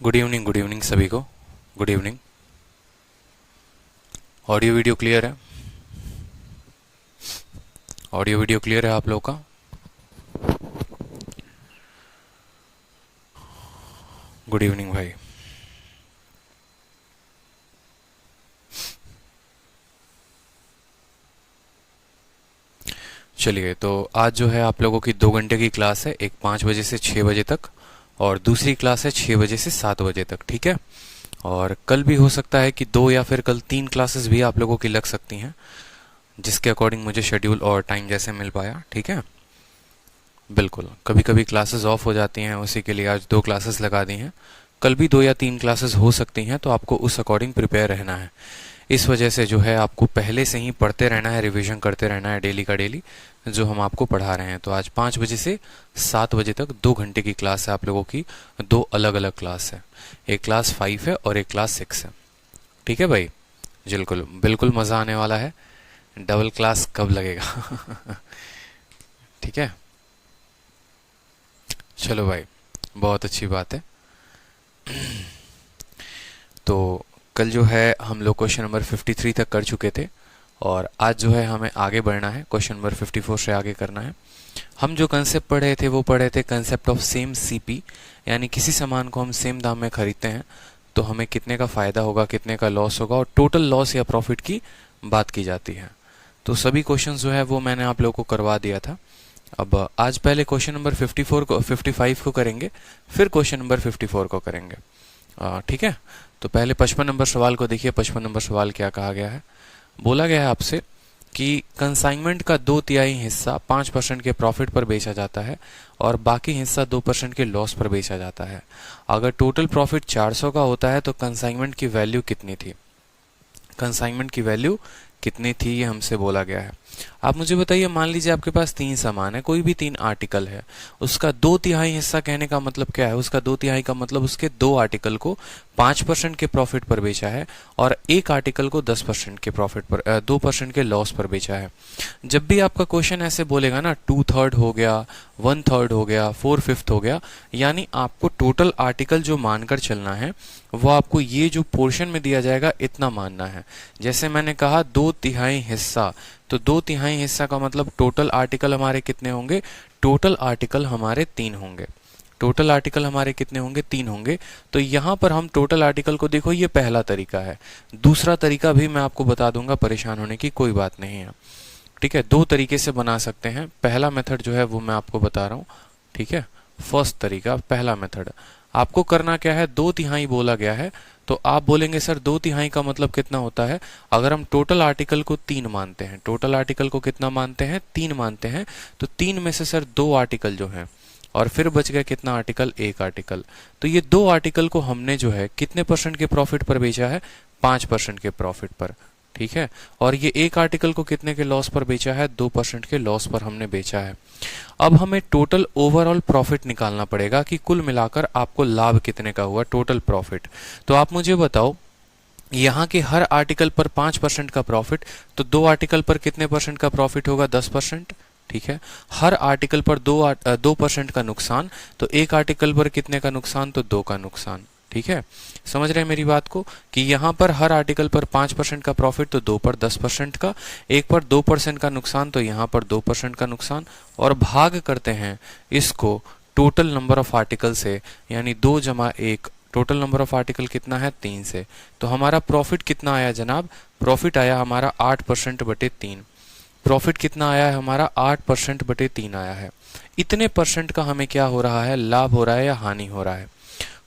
Good evening सभी को। Good evening. Audio video clear है? ऑडियो वीडियो क्लियर है आप लोगों का? गुड इवनिंग भाई। चलिए, तो आज जो है आप लोगों की 2 घंटे की क्लास है, एक 5 बजे से 6 बजे तक और दूसरी क्लास है 6 बजे से 7 बजे तक। ठीक है। और कल भी हो सकता है कि 2 या फिर कल 3 क्लासेस भी आप लोगों की लग सकती हैं, जिसके अकॉर्डिंग मुझे शेड्यूल और टाइम जैसे मिल पाया। ठीक है। बिल्कुल, कभी कभी क्लासेस ऑफ हो जाती हैं, उसी के लिए आज 2 क्लासेस लगा दी हैं। कल भी 2 या 3 क्लासेस हो सकती हैं, तो आपको उस अकॉर्डिंग प्रिपेयर रहना है। इस वजह से जो है आपको पहले से ही पढ़ते रहना है, रिवीजन करते रहना है डेली का डेली, जो हम आपको पढ़ा रहे हैं। तो आज 5 बजे से 7 बजे तक 2 घंटे की क्लास है आप लोगों की। 2 अलग अलग क्लास है, एक क्लास 5 है और एक क्लास 6 है। ठीक है भाई। बिल्कुल बिल्कुल मज़ा आने वाला है। डबल क्लास कब लगेगा? ठीक है। चलो भाई, बहुत अच्छी बात है। तो कल जो है हम लोग क्वेश्चन नंबर 53 तक कर चुके थे और आज जो है हमें आगे बढ़ना है, क्वेश्चन नंबर 54 से आगे करना है। हम जो कंसेप्ट पढ़े थे वो पढ़े थे कंसेप्ट ऑफ सेम सीपी, यानी किसी सामान को हम सेम दाम में खरीदते हैं तो हमें कितने का फ़ायदा होगा, कितने का लॉस होगा, और टोटल लॉस या प्रॉफिट की बात की जाती है। तो सभी क्वेश्चन जो है वो मैंने आप लोगों को करवा दिया था। अब आज पहले क्वेश्चन नंबर 55 को करेंगे, फिर क्वेश्चन नंबर 54 को करेंगे। ठीक है। तो पहले 55 नंबर सवाल को देखिए। 55 नंबर सवाल क्या कहा गया है? बोला गया है आपसे कि कंसाइनमेंट का 2/3 हिस्सा 5% के प्रॉफिट पर बेचा जाता है और बाकी हिस्सा 2% के लॉस पर बेचा जाता है। अगर टोटल प्रॉफिट 400 का होता है तो कंसाइनमेंट की वैल्यू कितनी थी? कंसाइनमेंट की वैल्यू कितनी थी, ये हमसे बोला गया है। आप मुझे बताइए, मान लीजिए आपके पास 3 सामान है, कोई भी 3 आर्टिकल है, उसका 2/3 हिस्सा कहने का मतलब क्या है? उसका 2/3 का मतलब उसके 2 आर्टिकल को 5% के प्रॉफिट पर बेचा है और एक आर्टिकल को 10% के प्रॉफिट पर 2% के लॉस पर बेचा है। जब भी आपका क्वेश्चन ऐसे बोलेगा ना, 2/3 हो गया, 1/3 हो गया, 4/5 हो गया, यानी आपको टोटल आर्टिकल जो मानकर चलना है वो आपको ये जो पोर्शन में दिया जाएगा इतना मानना है। जैसे मैंने कहा 2/3 हिस्सा, तो 2/3 हिस्सा का मतलब टोटल आर्टिकल हमारे कितने होंगे? टोटल आर्टिकल हमारे 3 होंगे। टोटल आर्टिकल हमारे कितने होंगे? 3 होंगे। तो यहां पर हम टोटल आर्टिकल को देखो, ये पहला तरीका है। दूसरा तरीका भी मैं आपको बता दूंगा, परेशान होने की कोई बात नहीं है। ठीक है। 2 तरीके से बना सकते हैं। पहला मेथड जो है वो मैं आपको बता रहा हूँ। ठीक है। फर्स्ट तरीका, पहला मेथड। आपको करना क्या है? 2/3 बोला गया है तो आप बोलेंगे सर 2/3 का मतलब कितना होता है? अगर हम टोटल आर्टिकल को 3 मानते हैं, टोटल आर्टिकल को कितना मानते हैं? 3 मानते हैं, तो 3 में से सर 2 आर्टिकल जो हैं और फिर बच गया कितना आर्टिकल? 1 आर्टिकल। तो ये 2 आर्टिकल को हमने जो है कितने परसेंट के प्रॉफिट पर बेचा है? 5% के प्रॉफिट पर। ठीक है। और ये 1 आर्टिकल को कितने के लॉस पर बेचा है? 2% के लॉस पर हमने बेचा है। अब हमें टोटल ओवरऑल प्रॉफिट निकालना पड़ेगा कि कुल मिलाकर आपको लाभ कितने का हुआ, टोटल प्रॉफिट। तो आप मुझे बताओ, यहाँ के हर आर्टिकल पर 5% का प्रॉफिट, तो 2 आर्टिकल पर कितने परसेंट का प्रॉफिट होगा? 10%। ठीक है। हर आर्टिकल पर 2% का नुकसान, तो 1 आर्टिकल पर कितने का नुकसान? तो 2 का नुकसान। ठीक है। समझ रहे हैं मेरी बात को कि यहाँ पर हर आर्टिकल पर 5% का प्रॉफिट, तो 2 पर 10% का, 1 पर 2% का नुकसान, तो यहाँ पर 2% का नुकसान, और भाग करते हैं इसको टोटल नंबर ऑफ आर्टिकल से, यानी 2 + 1। टोटल नंबर ऑफ आर्टिकल कितना है? 3 से। तो हमारा प्रॉफिट कितना आया जनाब? प्रॉफिट आया हमारा 8% बटे 3। प्रॉफिट कितना आया है हमारा? 8% बटे 3 आया है। इतने परसेंट का हमें क्या हो रहा है? लाभ हो रहा है या हानि हो रहा है?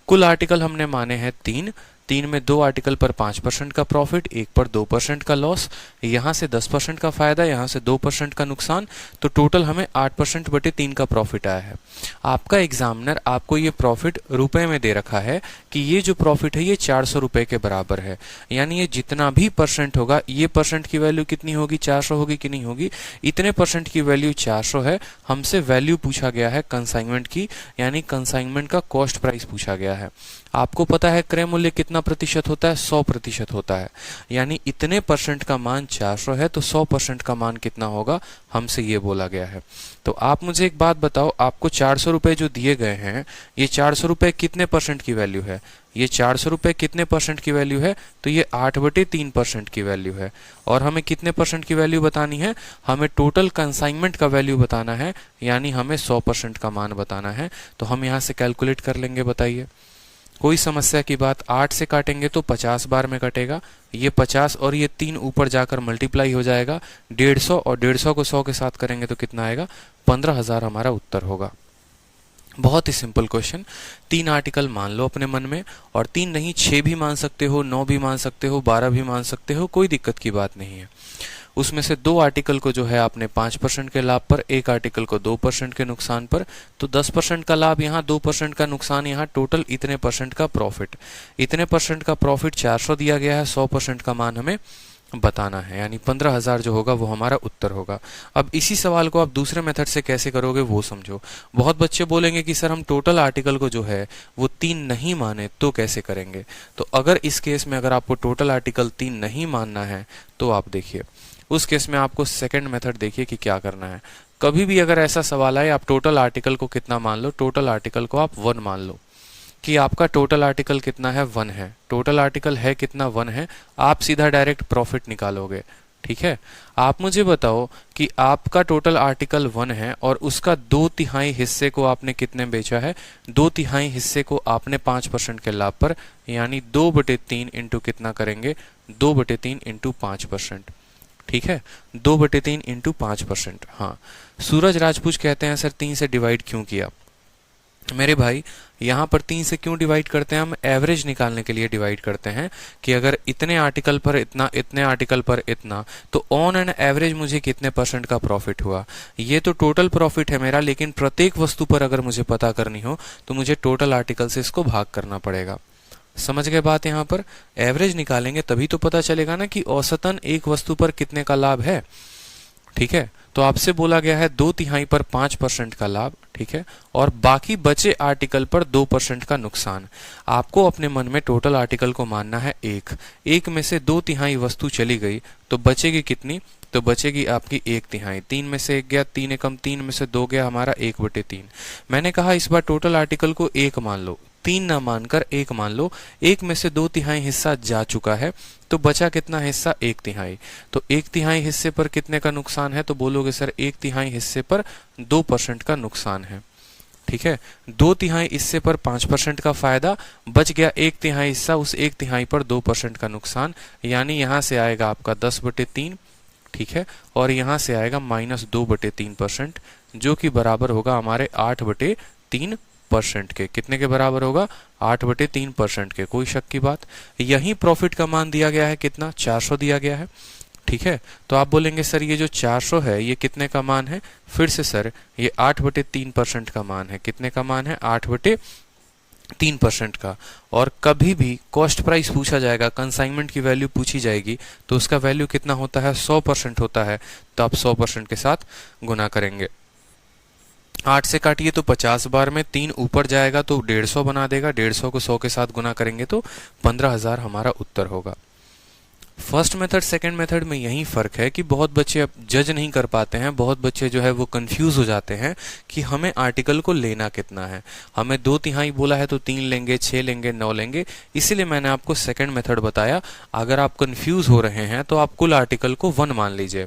कुल आर्टिकल हमने माने हैं 3, 3 में 2 आर्टिकल पर 5% का प्रॉफिट, 1 पर 2% का लॉस, यहाँ से 10% का फायदा, यहाँ से 2% का नुकसान, तो टोटल हमें 8% बटे 3 का प्रॉफिट आया है। आपका एग्जामिनर आपको ये प्रॉफिट रुपए में दे रखा है कि ये जो प्रॉफिट है ये 400 रुपए के बराबर है, यानी ये जितना भी परसेंट होगा, ये परसेंट की वैल्यू कितनी होगी? 400 होगी कि नहीं होगी? इतने परसेंट की वैल्यू 400 है। हमसे वैल्यू पूछा गया है कंसाइनमेंट की, यानी कंसाइनमेंट का कॉस्ट प्राइस पूछा गया है। आपको पता है क्रय मूल्य कितना प्रतिशत होता है, 100% होता है। यानी इतने परसेंट का मान 400 है तो 100% का मान कितना होगा, हमसे ये बोला गया है। तो आप मुझे एक बात बताओ, आपको 400 रुपए जो दिए गए हैं, ये 400 रुपए कितने परसेंट की वैल्यू है, ये 400 रुपए कितने परसेंट की वैल्यू है, तो ये 8/3% की वैल्यू है। और हमें कितने परसेंट की वैल्यू बतानी है, हमें टोटल कंसाइनमेंट का वैल्यू बताना है, यानी हमें 100% का मान बताना है। तो हम यहाँ से कैलकुलेट कर लेंगे, बताइए। कोई समस्या की बात, 8 से काटेंगे तो 50 बार में कटेगा, ये 50 और ये 3 ऊपर जाकर मल्टीप्लाई हो जाएगा 150, और 150 को 100 के साथ करेंगे तो कितना आएगा, 15,000 हमारा उत्तर होगा। बहुत ही सिंपल क्वेश्चन। 3 आर्टिकल मान लो अपने मन में, और 3 नहीं 6 भी मान सकते हो, 9 भी मान सकते हो, 12 भी मान सकते हो, कोई दिक्कत की बात नहीं है। उसमें से 2 आर्टिकल को जो है आपने 5% के लाभ पर, 1 आर्टिकल को 2% के नुकसान पर, तो 10% का लाभ यहाँ, 2% का नुकसान यहाँ, टोटल इतने परसेंट का प्रॉफिट। इतने परसेंट का प्रॉफिट 400 दिया गया है, 100% का मान हमें बताना है, यानी 15,000 जो होगा वो हमारा उत्तर होगा। अब इसी सवाल को आप दूसरे मेथड से कैसे करोगे वो समझो। बहुत बच्चे बोलेंगे कि सर हम टोटल आर्टिकल को जो है वो 3 नहीं माने तो कैसे करेंगे। तो अगर इस केस में अगर आपको टोटल आर्टिकल 3 नहीं मानना है तो आप देखिए, उस केस में आपको सेकंड मेथड देखिए कि क्या करना है। कभी भी अगर ऐसा सवाल आए, आप टोटल आर्टिकल को कितना मान लो, टोटल आर्टिकल को आप 1 मान लो, कि आपका टोटल आर्टिकल कितना है, 1 है। टोटल आर्टिकल है कितना, 1 है। आप सीधा डायरेक्ट प्रॉफिट निकालोगे, ठीक है। आप मुझे बताओ कि आपका टोटल आर्टिकल 1 है और उसका 2/3 हिस्से को आपने कितने बेचा है, 2/3 हिस्से को आपने 5% के लाभ पर, यानी 2/3 इंटू कितना करेंगे, 2/3 इंटू 5%, ठीक है। 2/3 इंटू 5%। हाँ, सूरज राजपूत कहते हैं सर 3 से डिवाइड क्यों किया। मेरे भाई यहाँ पर 3 से क्यों डिवाइड करते हैं, हम एवरेज निकालने के लिए डिवाइड करते हैं कि अगर इतने आर्टिकल पर इतना, इतने आर्टिकल पर इतना, तो ऑन एन एवरेज मुझे कितने परसेंट का प्रॉफिट हुआ। ये तो टोटल प्रॉफिट है मेरा, लेकिन प्रत्येक वस्तु पर अगर मुझे पता करनी हो तो मुझे टोटल आर्टिकल से इसको भाग करना पड़ेगा। समझ गए बात। यहाँ पर एवरेज निकालेंगे तभी तो पता चलेगा ना कि औसतन एक वस्तु पर कितने का लाभ है, ठीक है। तो आपसे बोला गया है 2/3 पर 5% का लाभ, ठीक है, और बाकी बचे आर्टिकल पर 2% का नुकसान। आपको अपने मन में टोटल आर्टिकल को मानना है 1 में से 2/3 वस्तु चली गई तो बचेगी कितनी, तो बचेगी आपकी 1/3। 3 में से 1 गया, 3 एकम 3 में से 2 गया, हमारा 1/3। मैंने कहा इस बार टोटल आर्टिकल को 1 मान लो, 3 ना मानकर 1 मान लो। 1 में से 2/3 हिस्सा जा चुका है तो बचा कितना हिस्सा, 1/3। तो 1/3 हिस्से पर कितने का नुकसान है, तो बोलोगे सर 1/3 हिस्से पर 2% का नुकसान है, ठीक है। 2/3 हिस्से पर 5% का फायदा, बच गया 1/3 हिस्सा, उस 1/3 पर 2% का नुकसान, यानी यहां से आएगा आपका 10/3, ठीक है, और यहां से आएगा -2/3%, जो कि बराबर होगा हमारे 8/3% के। कितने के बराबर होगा, 8/3% के। कोई शक की बात। यही प्रॉफिट का मान दिया गया है कितना, 400 दिया गया है, ठीक है। तो आप बोलेंगे सर ये जो 400 है ये कितने का मान है, फिर से सर ये 8/3% का मान है। कितने का मान है, 8/3% का। और कभी भी कॉस्ट प्राइस पूछा जाएगा, कंसाइनमेंट की वैल्यू पूछी जाएगी तो उसका वैल्यू कितना होता है, 100% होता है। तो आप 100% के साथ गुना करेंगे। 8 से काटिए तो 50 बार में, 3 ऊपर जाएगा तो 150 बना देगा, 150 को 100 के साथ गुना करेंगे तो 15,000 हमारा उत्तर होगा। फर्स्ट मेथड सेकंड मेथड में यही फर्क है कि बहुत बच्चे अब जज नहीं कर पाते हैं, बहुत बच्चे जो है वो कंफ्यूज हो जाते हैं कि हमें आर्टिकल को लेना कितना है। हमें 2/3 बोला है तो 3 लेंगे, 6 लेंगे, 9 लेंगे, इसीलिए मैंने आपको सेकंड मेथड बताया। अगर आप कंफ्यूज हो रहे हैं तो आप कुल आर्टिकल को 1 मान लीजिए।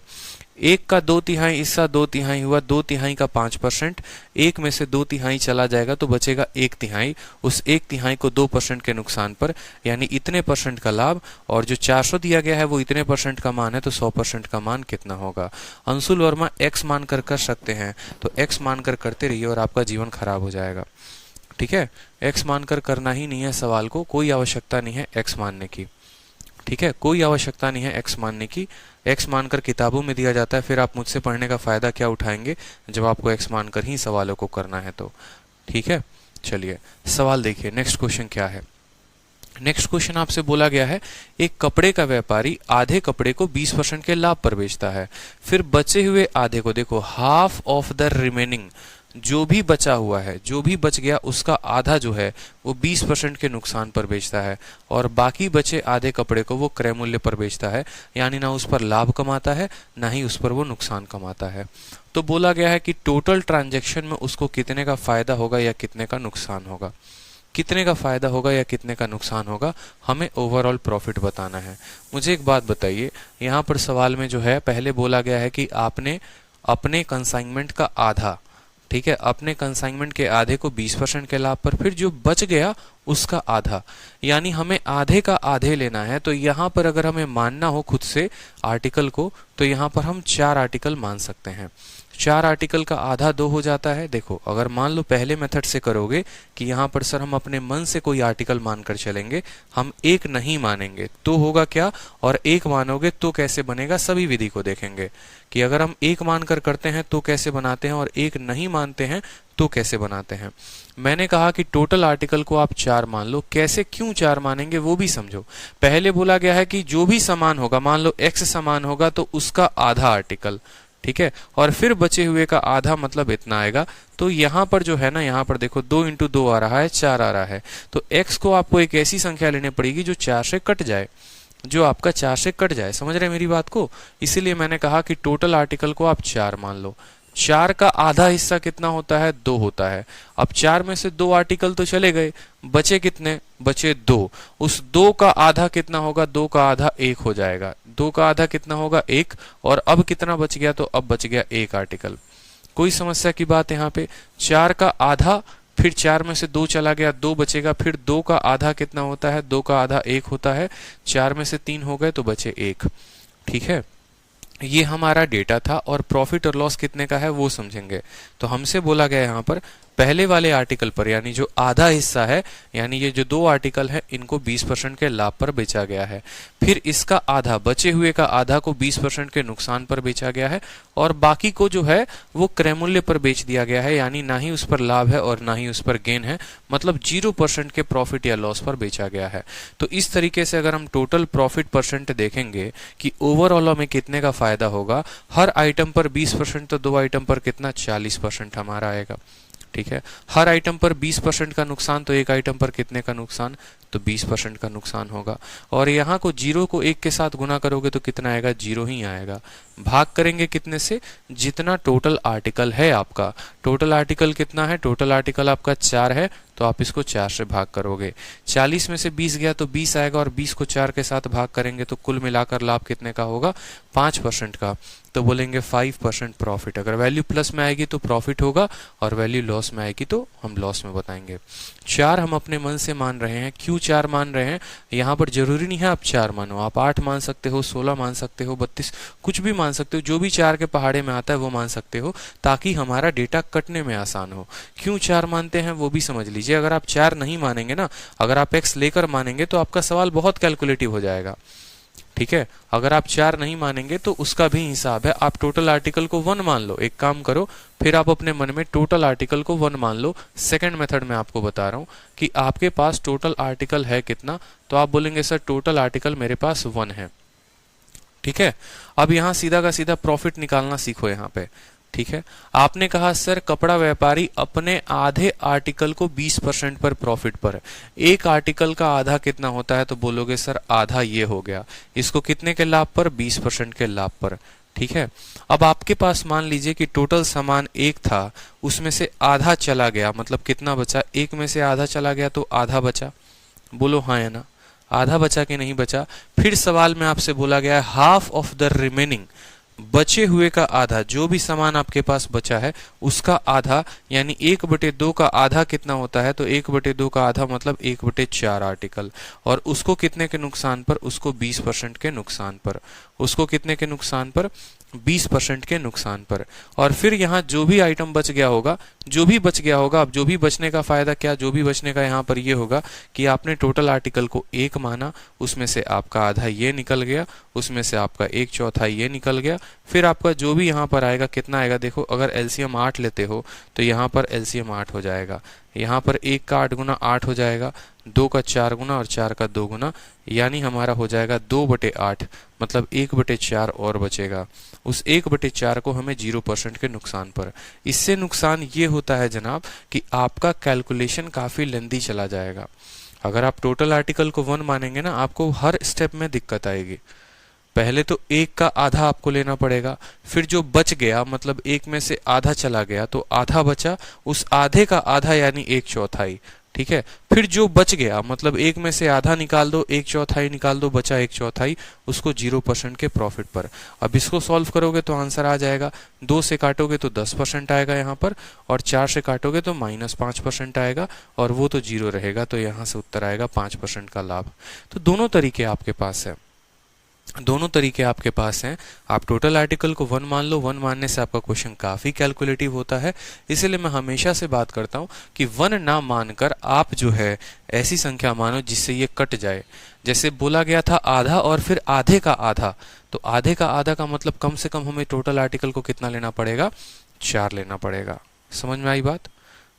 1 का 2/3 हिस्सा 2/3 हुआ, 2/3 का 5%, 1 में से 2/3 चला जाएगा तो बचेगा 1/3। उस 1/3 को 2% के नुकसान पर, यानी इतने परसेंट का लाभ, और जो 400 दिया गया है वो इतने परसेंट का मान है, तो 100% का मान कितना होगा। अंशुल वर्मा x मानकर कर सकते हैं तो x मानकर करते रहिए और आपका जीवन खराब हो जाएगा, ठीक है। x मानकर करना ही नहीं है सवाल को, कोई आवश्यकता नहीं है x मानने की, ठीक है, कोई आवश्यकता नहीं है x मानने की। x मानकर किताबों में दिया जाता है, फिर आप मुझसे पढ़ने का फायदा क्या उठाएंगे जब आपको x मानकर ही सवालों को करना है तो, ठीक है। चलिए सवाल देखिए, नेक्स्ट क्वेश्चन क्या है। नेक्स्ट क्वेश्चन आपसे बोला गया है, एक कपड़े का व्यापारी आधे कपड़े को 20% के लाभ पर बेचता है, फिर बचे हुए आधे को, देखो हाफ ऑफ द रिमेनिंग, जो भी बचा हुआ है, जो भी बच गया उसका आधा जो है वो 20% के नुकसान पर बेचता है और बाकी बचे आधे कपड़े को वो क्रय मूल्य पर बेचता है, यानी ना उस पर लाभ कमाता है ना ही उस पर वो नुकसान कमाता है। तो बोला गया है कि टोटल ट्रांजैक्शन में उसको कितने का फायदा होगा या कितने का नुकसान होगा, कितने का फायदा होगा या कितने का नुकसान होगा, हमें ओवरऑल प्रॉफिट बताना है। मुझे एक बात बताइए, यहाँ पर सवाल में जो है पहले बोला गया है कि आपने अपने कंसाइनमेंट का आधा, ठीक है, अपने कंसाइनमेंट के आधे को 20% के लाभ पर, फिर जो बच गया उसका आधा, यानी हमें आधे का आधे लेना है। तो यहाँ पर अगर हमें मानना हो खुद से आर्टिकल को, तो यहाँ पर हम 4 आर्टिकल मान सकते हैं। 4 आर्टिकल का आधा 2 हो जाता है। देखो अगर मान लो पहले मेथड से करोगे कि यहाँ पर सर हम अपने मन से कोई आर्टिकल मानकर चलेंगे, हम एक नहीं मानेंगे तो होगा क्या, और एक मानोगे तो कैसे बनेगा, सभी विधि को देखेंगे कि अगर हम एक मानकर करते हैं तो कैसे बनाते हैं और एक नहीं मानते हैं तो कैसे बनाते हैं। मैंने कहा कि टोटल आर्टिकल को आप 4 मान लो। कैसे, क्यों 4 मानेंगे वो भी समझो। पहले बोला गया है कि जो भी समान होगा, मान लो x समान होगा तो उसका आधा आर्टिकल, ठीक है, और फिर बचे हुए का आधा मतलब इतना आएगा। तो यहाँ पर जो है ना, यहाँ पर देखो 2 × 2 आ रहा है, 4 आ रहा है। तो x को आपको एक ऐसी संख्या लेनी पड़ेगी जो 4 से कट जाए, जो आपका 4 से कट जाए। समझ रहे मेरी बात को? इसीलिए मैंने कहा कि टोटल आर्टिकल को आप 4 मान लो। 4 का आधा हिस्सा कितना होता है, 2 होता है। अब 4 में से 2 आर्टिकल तो चले गए, बचे कितने, बचे 2। उस 2 का आधा कितना होगा, 2 का आधा 1 हो जाएगा। 2 का आधा कितना होगा, 1। और अब कितना बच गया, तो अब बच गया 1 आर्टिकल। कोई समस्या की बात यहाँ पे? 4 का आधा, फिर 4 में से 2 चला गया, 2 बचेगा, फिर 2 का आधा कितना होता है, 2 का आधा 1 होता है। 4 में से 3 हो गए तो बचे 1, ठीक है। ये हमारा डेटा था और प्रॉफिट और लॉस कितने का है वो समझेंगे। तो हमसे बोला गया यहाँ पर पहले वाले आर्टिकल पर, यानी जो आधा हिस्सा है, यानी ये जो 2 आर्टिकल है इनको 20% के लाभ पर बेचा गया है। फिर इसका आधा, बचे हुए का आधा को 20% के नुकसान पर बेचा गया है और बाकी को जो है वो क्रय मूल्य पर बेच दिया गया है, यानी ना ही उस पर लाभ है और ना ही उस पर गेन है, मतलब 0% के प्रॉफिट या लॉस पर बेचा गया है। तो इस तरीके से अगर हम टोटल प्रॉफिट परसेंट देखेंगे कि ओवरऑल में कितने का फायदा होगा, हर आइटम पर 20%, तो 2 आइटम पर कितना, 40% हमारा आएगा, ठीक है। हर आइटम पर 20% का नुकसान, तो एक आइटम पर कितने का नुकसान, तो 20% का नुकसान होगा। और यहाँ को 0 को 1 के साथ गुना करोगे तो कितना आएगा, 0 ही आएगा। भाग करेंगे कितने से, जितना टोटल आर्टिकल है आपका। टोटल आर्टिकल कितना है, टोटल आर्टिकल आपका 4 है, तो आप इसको 4 से भाग करोगे। 40 में से 20 गया तो 20 आएगा और 20 को 4 के साथ भाग करेंगे तो कुल मिलाकर लाभ कितने का होगा, 5% का। तो बोलेंगे 5% प्रॉफिट। अगर वैल्यू प्लस में आएगी तो प्रॉफिट होगा और वैल्यू लॉस में आएगी तो हम लॉस में बताएंगे। 4 हम अपने मन से मान रहे हैं। क्यों 4 मान रहे हैं, यहाँ पर जरूरी नहीं है आप 4 मानो, आप 8 मान सकते हो, 16 मान सकते हो, 32, कुछ भी मान सकते हो। जो भी 4 के पहाड़े में आता है वो मान सकते हो, ताकि हमारा डेटा कटने में आसान हो। क्यों 4 मानते हैं वो भी समझ लीजिए। अगर आप 4 नहीं मानेंगे ना, अगर आप x लेकर मानेंगे तो आपका सवाल बहुत कैलकुलेटिव हो जाएगा, ठीक है। अगर आप 4 नहीं मानेंगे तो उसका भी हिसाब है। आप टोटल आर्टिकल को 1 मान लो, एक काम करो, फिर आप अपने मन में टोटल आर्टिकल को 1 मान लो। सेकंड मेथड में आपको बता रहा हूं कि आपके पास टोटल आर्टिकल है कितना, तो आप बोलेंगे सर टोटल आर्टिकल मेरे पास 1 है, ठीक है। अब यहां सीधा का सीधा प्रॉफिट निकालना सीखो यहाँ पे, ठीक है। आपने कहा सर कपड़ा व्यापारी अपने आधे आर्टिकल को 20% पर प्रॉफिट पर, एक आर्टिकल का आधा कितना होता है, तो बोलोगे सर आधा ये हो गया, इसको कितने के लाभ पर, 20% के लाभ पर, ठीक है। अब आपके पास मान लीजिए कि टोटल सामान 1 था, उसमें से आधा चला गया, मतलब कितना बचा, 1 में से आधा चला गया तो आधा बचा। बोलो हाँ या ना, आधा बचा कि नहीं बचा। फिर सवाल में आपसे बोला गया है हाफ ऑफ द रिमेनिंग, बचे हुए का आधा, जो भी सामान आपके पास बचा है उसका आधा, यानी 1/2 का आधा कितना होता है, तो 1/2 का आधा मतलब 1/4 आर्टिकल। और उसको कितने के नुकसान पर, उसको 20% के नुकसान पर, उसको कितने के नुकसान पर, 20% के नुकसान पर। और फिर यहाँ जो भी आइटम बच गया होगा, जो भी बच गया होगा, अब जो भी बचने का फायदा क्या, जो भी बचने का यहाँ पर ये होगा कि आपने टोटल आर्टिकल को 1 माना, उसमें से आपका आधा ये निकल गया, उसमें से आपका 1/4 ये निकल गया। फिर आपका जो भी यहाँ पर आएगा कितना आएगा, देखो अगर एलसीएम 8 लेते हो तो यहाँ पर एलसीएम 8 हो जाएगा, यहाँ पर 1 का 8 गुना 8 हो जाएगा, 2 का 4 गुना और 4 का 2 गुना, यानी हमारा हो जाएगा 2/8, मतलब 1/4 और बचेगा। उस 1/4 को हमें 0% के नुकसान पर। इससे नुकसान ये होता है जनाब कि आपका कैलकुलेशन काफ़ी लेंदी चला जाएगा। अगर आप टोटल आर्टिकल को 1 मानेंगे ना, आपको हर स्टेप में दिक्कत आएगी। पहले तो 1 का आधा आपको लेना पड़ेगा, फिर जो बच गया मतलब 1 में से आधा चला गया तो आधा बचा, उस आधे का आधा यानी 1/4, ठीक है। फिर जो बच गया मतलब 1 में से आधा निकाल दो, 1/4 निकाल दो, बचा 1/4, उसको 0% के प्रॉफिट पर। अब इसको सॉल्व करोगे तो आंसर आ जाएगा। 2 से काटोगे तो 10% आएगा यहाँ पर, और 4 से काटोगे तो -5% आएगा, और वो तो 0 रहेगा, तो यहाँ से उत्तर आएगा 5% का लाभ। तो दोनों तरीके आपके पास है, दोनों तरीके आपके पास हैं। आप टोटल आर्टिकल को 1 मान लो, 1 मानने से आपका क्वेश्चन काफ़ी कैलकुलेटिव होता है। इसलिए मैं हमेशा से बात करता हूं कि 1 ना मानकर आप जो है ऐसी संख्या मानो जिससे ये कट जाए। जैसे बोला गया था आधा और फिर आधे का आधा, तो आधे का आधा का मतलब कम से कम हमें टोटल आर्टिकल को कितना लेना पड़ेगा, 4 लेना पड़ेगा। समझ में आई बात?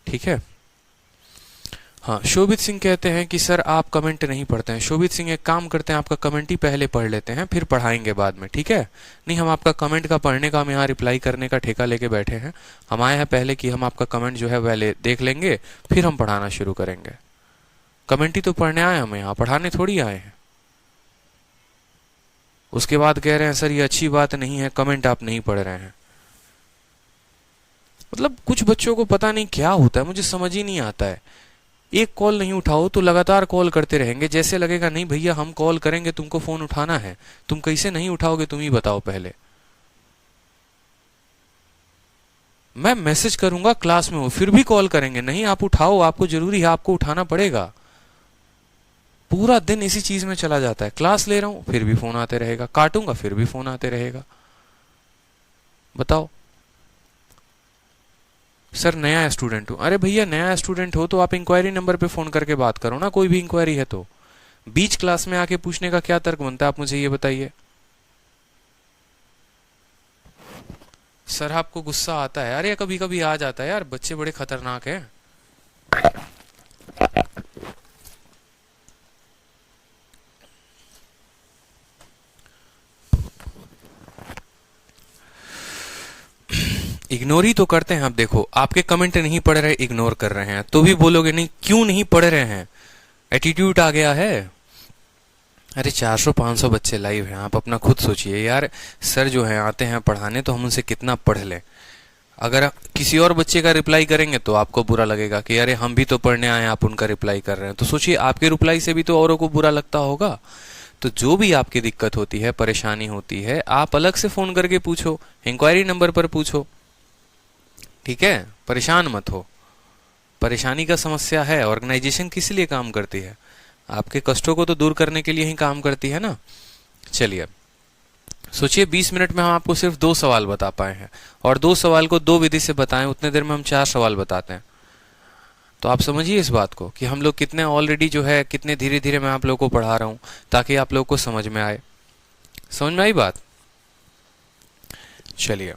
ठीक है। हाँ, शोभित सिंह कहते हैं कि सर आप कमेंट नहीं पढ़ते हैं। शोभित सिंह एक काम करते हैं, आपका कमेंट ही पहले पढ़ लेते हैं, फिर पढ़ाएंगे बाद में, ठीक है। नहीं, हम आपका कमेंट का पढ़ने का, हम यहाँ रिप्लाई करने का ठेका लेके बैठे हैं। हम आए हैं पहले कि हम आपका कमेंट जो है वह देख लेंगे, फिर हम पढ़ाना शुरू करेंगे। कमेंट ही तो पढ़ने आए, हम यहाँ पढ़ाने थोड़ी आए हैं। उसके बाद कह रहे हैं सर ये अच्छी बात नहीं है, कमेंट आप नहीं पढ़ रहे हैं। मतलब कुछ बच्चों को पता नहीं क्या होता है, मुझे समझ ही नहीं आता है। एक कॉल नहीं उठाओ तो लगातार कॉल करते रहेंगे, जैसे लगेगा नहीं भैया हम कॉल करेंगे, तुमको फोन उठाना है। तुम कैसे नहीं उठाओगे, तुम ही बताओ पहले। मैं मैसेज करूंगा क्लास में हो, फिर भी कॉल करेंगे, नहीं आप उठाओ, आपको जरूरी है, आपको उठाना पड़ेगा। पूरा दिन इसी चीज में चला जाता है। क्लास ले रहा हूं फिर भी फोन आते रहेगा, काटूंगा फिर भी फोन आते रहेगा। बताओ। सर नया स्टूडेंट हूं। अरे भैया नया स्टूडेंट हो तो आप इंक्वायरी नंबर पे फोन करके बात करो ना, कोई भी इंक्वायरी है तो। बीच क्लास में आके पूछने का क्या तर्क बनता है, आप मुझे ये बताइए। सर आपको गुस्सा आता है? अरे कभी कभी आ जाता है यार, बच्चे बड़े खतरनाक हैं। इग्नोर ही तो करते हैं। आप देखो आपके कमेंट नहीं पढ़ रहे, इग्नोर कर रहे हैं, तो भी बोलोगे नहीं क्यों नहीं पढ़ रहे हैं, एटीट्यूड आ गया है। अरे 400-500 बच्चे लाइव हैं, आप अपना खुद सोचिए यार। सर जो है आते हैं पढ़ाने, तो हम उनसे कितना पढ़ लें। अगर किसी और बच्चे का रिप्लाई करेंगे तो आपको बुरा लगेगा कि अरे हम भी तो पढ़ने आए, आप उनका रिप्लाई कर रहे हैं। तो सोचिए आपके रिप्लाई से भी तो औरों को बुरा लगता होगा। तो जो भी आपकी दिक्कत होती है, परेशानी होती है, आप अलग से फोन करके पूछो, इंक्वायरी नंबर पर पूछो, ठीक है। परेशान मत हो। परेशानी का समस्या है, ऑर्गेनाइजेशन किस लिए काम करती है, आपके कष्टों को तो दूर करने के लिए ही काम करती है ना। चलिए सोचिए 20 मिनट में हम आपको सिर्फ 2 सवाल बता पाए हैं, और 2 सवाल को 2 विधि से बताएं, उतने देर में हम 4 सवाल बताते हैं। तो आप समझिए इस बात को कि हम लोग कितने ऑलरेडी जो है, कितने धीरे धीरे मैं आप लोगों को पढ़ा रहा हूं ताकि आप लोगों को समझ में आए। समझ में आई बात? चलिए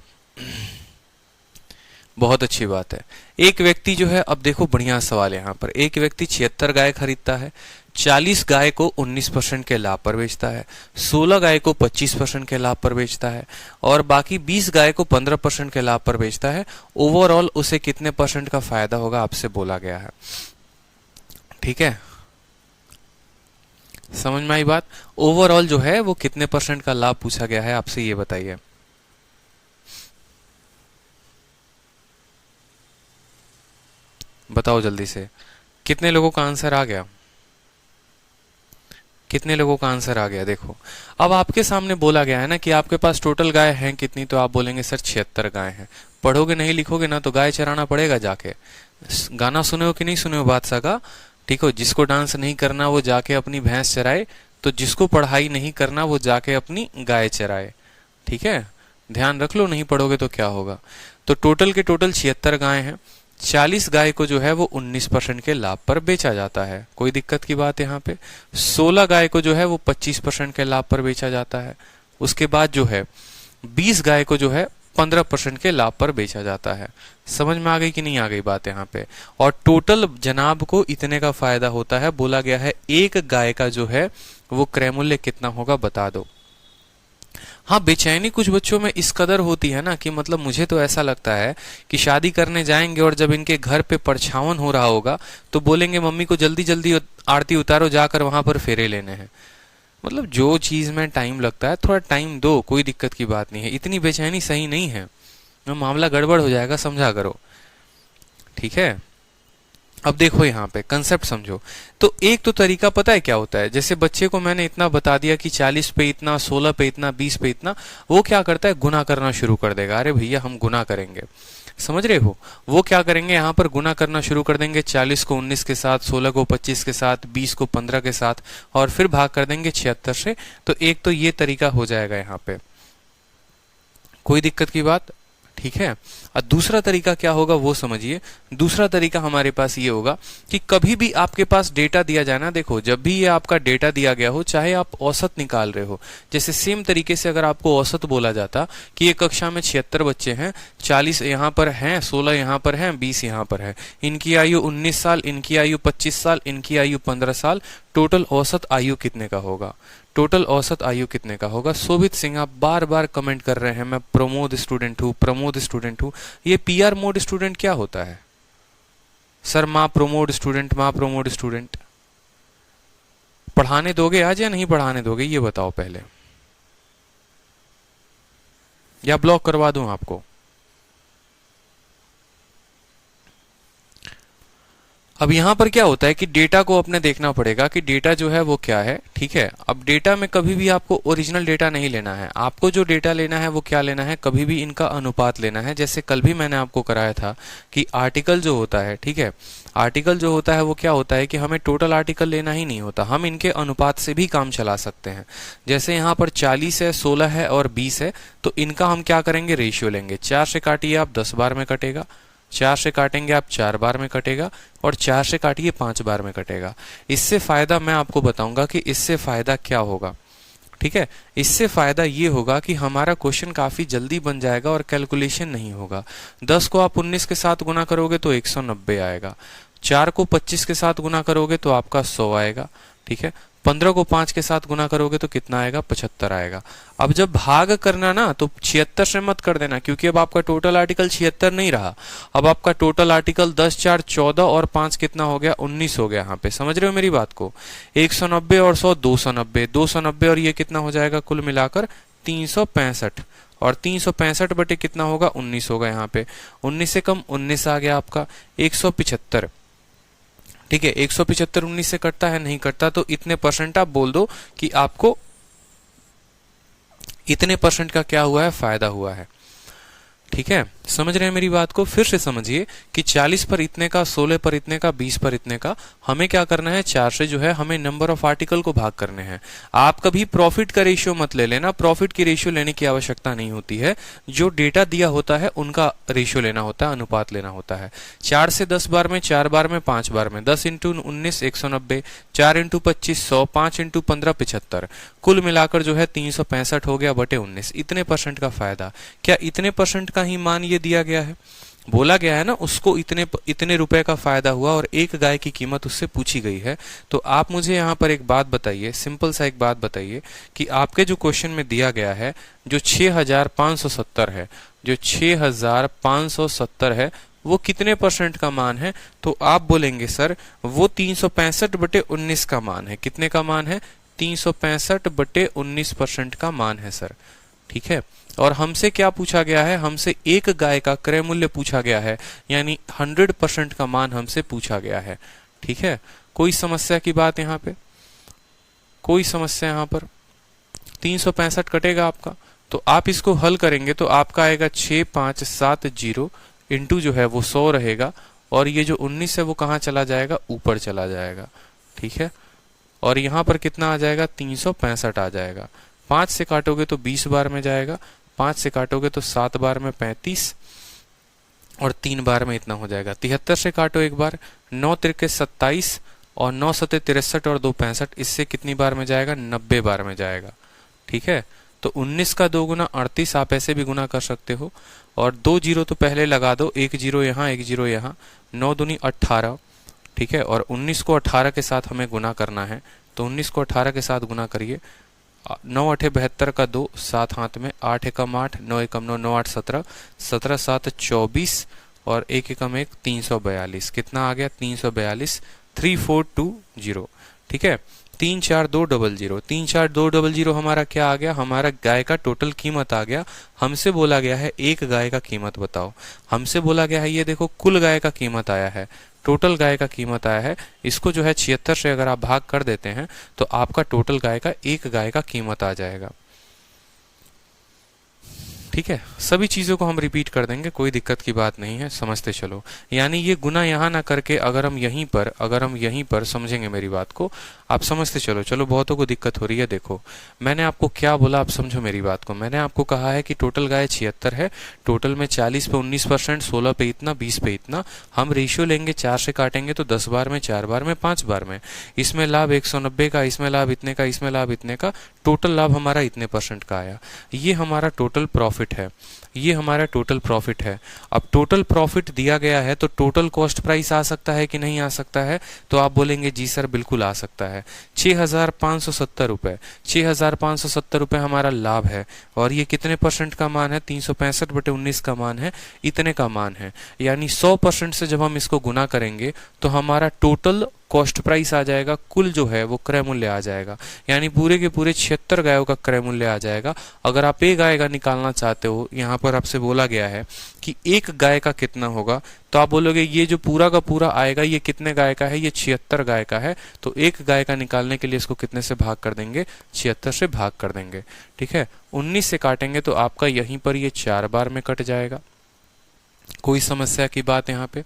बहुत अच्छी बात है। एक व्यक्ति जो है, अब देखो बढ़िया सवाल है यहाँ पर। एक व्यक्ति 76 गाय खरीदता है, 40 गाय को 19% के लाभ पर बेचता है, 16 गाय को 25% के लाभ पर बेचता है, और बाकी 20 गाय को 15% के लाभ पर बेचता है। ओवरऑल उसे कितने % का फायदा होगा आपसे बोला गया है, ठीक है। समझ में आई बात? ओवरऑल जो है वो कितने % का लाभ पूछा गया है आपसे, ये बताइए। बताओ जल्दी से, कितने लोगों का आंसर आ गया? कितने लोगों का आंसर आ गया? देखो अब आपके सामने बोला गया है ना कि आपके पास टोटल गाय हैं कितनी, तो आप बोलेंगे सर 76 गाय हैं। पढ़ोगे नहीं लिखोगे ना तो गाय चराना पड़ेगा जाके। गाना सुने हो कि नहीं सुने हो बादशाह का? ठीक हो, जिसको डांस नहीं करना वो जाके अपनी भैंस चराए, तो जिसको पढ़ाई नहीं करना वो जाके अपनी गाय चराए, ठीक है। ध्यान रख लो, नहीं पढ़ोगे तो क्या होगा। तो टोटल के टोटल 76 गाय हैं। 40 गाय को जो है वो 19% के लाभ पर बेचा जाता है, कोई दिक्कत की बात यहाँ पे। 16 गाय को जो है वो 25% के लाभ पर बेचा जाता है। उसके बाद जो है 20 गाय को जो है 15% के लाभ पर बेचा जाता है। समझ में आ गई कि नहीं आ गई बात यहाँ पे। और टोटल जनाब को इतने का फायदा होता है, बोला गया है एक गाय का जो है वो क्रय मूल्य कितना होगा बता दो। हाँ, बेचैनी कुछ बच्चों में इस कदर होती है ना कि मतलब मुझे तो ऐसा लगता है कि शादी करने जाएंगे और जब इनके घर पे परछावन हो रहा होगा तो बोलेंगे मम्मी को जल्दी जल्दी आरती उतारो, जाकर वहां पर फेरे लेने हैं। मतलब जो चीज में टाइम लगता है थोड़ा टाइम दो, कोई दिक्कत की बात नहीं है। इतनी बेचैनी सही नहीं है, मामला गड़बड़ हो जाएगा, समझा करो। ठीक है, अब देखो यहाँ पे कंसेप्ट समझो। तो एक तो तरीका पता है क्या होता है, जैसे बच्चे को मैंने इतना बता दिया कि 40 पे इतना, 16 पे इतना, 20 पे इतना, वो क्या करता है गुना करना शुरू कर देगा। अरे भैया हम गुना करेंगे, समझ रहे हो। वो क्या करेंगे यहाँ पर गुना करना शुरू कर देंगे, 40 को 19 के साथ, 16 को 25 के साथ, 20 को 15 के साथ, और फिर भाग कर देंगे 76 से। तो एक तो ये तरीका हो जाएगा यहाँ पे, कोई दिक्कत की बात। ठीक है, और दूसरा तरीका क्या होगा वो समझिए। दूसरा तरीका हमारे पास ये होगा कि कभी भी आपके पास डेटा दिया जाए ना, देखो जब भी ये आपका डेटा दिया गया हो, चाहे आप औसत निकाल रहे हो, जैसे सेम तरीके से अगर आपको औसत बोला जाता कि ये कक्षा में 76 बच्चे हैं, 40 यहाँ पर हैं, 16 यहाँ पर हैं, 20 यहाँ पर है, इनकी आयु 19 साल, इनकी आयु 25 साल, इनकी आयु 15 साल, टोटल औसत आयु कितने का होगा, टोटल औसत आयु कितने का होगा। शोभित सिंह आप बार बार कमेंट कर रहे हैं मैं प्रमोद स्टूडेंट हूँ, प्रमोद स्टूडेंट हूँ। ये पीआर मोड स्टूडेंट क्या होता है सर? माँ प्रमोद स्टूडेंट, माँ प्रमोद स्टूडेंट। पढ़ाने दोगे आज या नहीं पढ़ाने दोगे ये बताओ पहले, या ब्लॉक करवा दूं आपको? अब यहां पर क्या होता है कि डेटा को अपने देखना पड़ेगा कि डेटा जो है वो क्या है। ठीक है, अब डेटा में कभी भी आपको ओरिजिनल डेटा नहीं लेना है, आपको जो डेटा लेना है वो क्या लेना है, कभी भी इनका अनुपात लेना है। जैसे कल भी मैंने आपको कराया था कि आर्टिकल जो होता है, ठीक है, आर्टिकल जो होता है वो क्या होता है कि हमें टोटल आर्टिकल लेना ही नहीं होता, हम इनके अनुपात से भी काम चला सकते हैं। जैसे यहाँ पर 40 है, 16 है और 20 है, तो इनका हम क्या करेंगे, रेशियो लेंगे। 4 से काटिए आप 10 बार में कटेगा, 4 से काटेंगे आप 4 बार में कटेगा, और 4 से काटिए 5 बार में कटेगा। इससे फायदा मैं आपको बताऊंगा कि इससे फायदा क्या होगा। ठीक है, इससे फायदा ये होगा कि हमारा क्वेश्चन काफी जल्दी बन जाएगा और कैलकुलेशन नहीं होगा। 10 को आप 19 के साथ गुना करोगे तो 190 आएगा, 4 को 25 के साथ गुना करोगे तो आपका 100 आएगा। ठीक है, 15 को 5 के साथ गुना करोगे तो कितना आएगा, 75 आएगा। अब जब भाग करना ना तो 76 से मत कर देना, क्योंकि अब आपका टोटल आर्टिकल 76 नहीं रहा, अब आपका टोटल आर्टिकल 10 4 14 और 5 कितना हो गया, 19 हो गया। यहाँ पे समझ रहे हो मेरी बात को। 190 और 100 290, 290 और ये कितना हो जाएगा, कुल मिलाकर 365, और 365 बटे कितना होगा, 19 होगा। यहाँ पे 19 से कम 19 आ गया आपका 175। ठीक है, 175 19 से कटता है, नहीं कटता, तो इतने परसेंट आप बोल दो कि आपको इतने परसेंट का क्या हुआ है, फायदा हुआ है। ठीक है, समझ रहे हैं मेरी बात को। फिर से समझिए कि 40 पर इतने का, 16 पर इतने का, 20 पर इतने का, हमें क्या करना है, 4 से जो है हमें नंबर ऑफ आर्टिकल को भाग करने हैं। आप कभी प्रॉफिट का रेशियो मत ले लेना, प्रॉफिट की रेशियो लेने की आवश्यकता नहीं होती है। जो डेटा दिया होता है उनका रेशियो लेना होता है, अनुपात लेना होता है। 4 से 10 बार में, 4 बार में, 5 बार में, 10 इंटू 19 190, 4 इंटू 25 100, 5 इंटू 15 75, कुल मिलाकर जो है 365 हो गया बटे 19। इतने परसेंट का फायदा, क्या इतने परसेंट का ही मान ये दिया गया है, बोला गया है ना, उसको इतने रुपए का फायदा हुआ और एक गाय की कीमत उससे पूछी गई है। तो आप मुझे यहाँ पर एक बात बताइए, सिंपल सा एक बात बताइए कि आपके जो क्वेश्चन में दिया गया है जो 6570 है, जो 6570 है, वो कितने परसेंट का मान है? तो आप बोलेंगे सर वो 365 बटे 19 का मान है। कितने का मान है? 365 बटे 19% का मान है सर। ठीक है, और हमसे क्या पूछा गया है? हमसे एक गाय का क्रय मूल्य पूछा गया है, यानी 100% का मान हमसे पूछा गया है। ठीक है, कोई समस्या की बात यहाँ पे? कोई समस्या यहाँ पर? 365 कटेगा आपका, तो आप इसको हल करेंगे तो आपका आएगा 6570 इंटू जो है वो 100 रहेगा, और ये जो 19 है वो कहाँ चला जाएगा? ऊपर चला जाएगा। ठीक है, और यहाँ पर कितना आ जाएगा? 365 आ जाएगा। 5 से काटोगे तो 20 बार में जाएगा, 5 से काटोगे तो 7 बार में 35, और 3 बार में इतना हो जाएगा। 73 से काटो एक बार, 9 त्रिके 27, और 9 सते 63 और 2 65, इससे कितनी बार में जाएगा? 90 बार में जाएगा। ठीक है, तो 19 का 2 गुना 38, आप ऐसे भी गुना कर सकते हो। और 2 जीरो तो पहले लगा दो, 1 जीरो यहाँ 1 जीरो यहाँ, 9 दूनी 18, ठीक है। और 19 को 18 के साथ हमें गुना करना है, तो 19 को 18 के साथ गुना करिए। 9 8 72 का 2, 7 हाथ में, 8 एकम 8, 9 एकम 9, 9 8 17, 17 7 24 और 1 एकम 1 342। कितना आ गया? 342, 3420, ठीक है। 34200, 34200 हमारा क्या आ गया? हमारा गाय का टोटल कीमत आ गया। हमसे बोला गया है एक गाय का कीमत बताओ, हमसे बोला गया है ये देखो कुल गाय का कीमत आया है, टोटल गाय का कीमत आया है। इसको जो है 76 से अगर आप भाग कर देते हैं तो आपका टोटल गाय का एक गाय का कीमत आ जाएगा, ठीक है। सभी चीज़ों को हम रिपीट कर देंगे, कोई दिक्कत की बात नहीं है, समझते चलो। यानी ये गुना यहाँ ना करके अगर हम यहीं पर समझेंगे मेरी बात को, आप समझते चलो। चलो बहुतों को दिक्कत हो रही है, देखो मैंने आपको क्या बोला, आप समझो मेरी बात को। मैंने आपको कहा है कि टोटल गाय 76 है, टोटल में 40 पे 19%, 16 पे इतना, 20 पे इतना। हम रेशियो लेंगे, 4 से काटेंगे तो 10 बार में, 4 बार में, 5 बार में। इसमें लाभ 190 का, इसमें लाभ इतने का, इसमें लाभ इतने का, टोटल लाभ हमारा इतने % का आया। ये हमारा टोटल प्रॉफिट है, ये हमारा टोटल प्रॉफिट है। अब टोटल प्रॉफिट दिया गया है तो टोटल कॉस्ट प्राइस आ सकता है कि नहीं आ सकता है? तो आप बोलेंगे जी सर बिल्कुल आ सकता है। 6570 रुपए, 6570 रुपए हमारा लाभ है। और ये कितने % का मान है? 365/19 का मान है, इतने का मान है। यानी 100% से जब हम इसको गुना करेंगे तो हमारा टोटल कॉस्ट प्राइस आ जाएगा, कुल जो है वो क्रय मूल्य आ जाएगा। यानी पूरे के पूरे 76 गायों का क्रय मूल्य आ जाएगा। अगर आप एक गाय का निकालना चाहते हो, यहाँ पर आपसे बोला गया है कि एक गाय का कितना होगा, तो आप बोलोगे ये जो पूरा का पूरा आएगा ये कितने गाय का है? ये 76 गाय का है। तो एक गाय का निकालने के लिए इसको कितने से भाग कर देंगे? 76 से भाग कर देंगे, ठीक है। 19 से काटेंगे तो आपका यहीं पर ये 4 बार में कट जाएगा, कोई समस्या की बात यहाँ पे,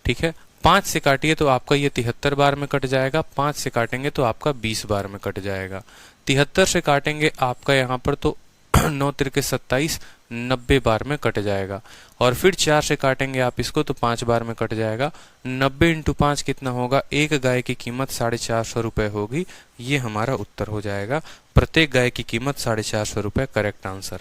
ठीक है। 5 से काटिए तो आपका ये 73 बार में कट जाएगा, 5 से काटेंगे तो आपका 20 बार में कट जाएगा। 73 से काटेंगे आपका यहाँ पर तो 9 तिरके 27, 90 बार में कट जाएगा। और फिर 4 से काटेंगे आप इसको तो 5 बार में कट जाएगा। 90 × 5 कितना होगा? एक गाय की कीमत 450 रुपए होगी। ये हमारा उत्तर हो जाएगा, प्रत्येक गाय की कीमत 450 रुपए, करेक्ट आंसर,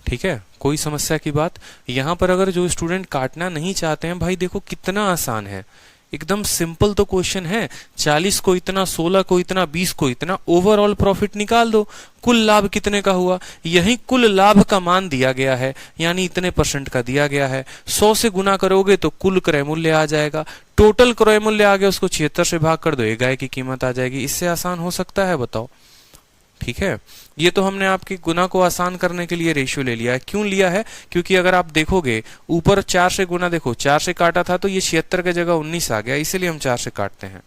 ठीक है। कोई समस्या की बात? यहाँ पर अगर जो स्टूडेंट काटना नहीं चाहते हैं, भाई देखो कितना आसान है, एकदम सिंपल तो क्वेश्चन है। 40 को इतना, 16 को इतना, 20 को इतना, ओवरऑल प्रॉफिट निकाल दो, कुल लाभ कितने का हुआ? यही कुल लाभ का मान दिया गया है, यानी इतने % का दिया गया है। 100 से गुना करोगे तो कुल क्रय मूल्य आ जाएगा, टोटल क्रय मूल्य आ गया, उसको 76 से भाग कर दो, एक गाय की कीमत आ जाएगी। इससे आसान हो सकता है? बताओ, ठीक है। ये तो हमने आपके गुना को आसान करने के लिए रेशियो ले लिया है। क्यों लिया है? क्योंकि अगर आप देखोगे ऊपर 4 से गुना, देखो 4 से काटा था तो ये 76 की जगह 19 आ गया, इसीलिए हम 4 से काटते हैं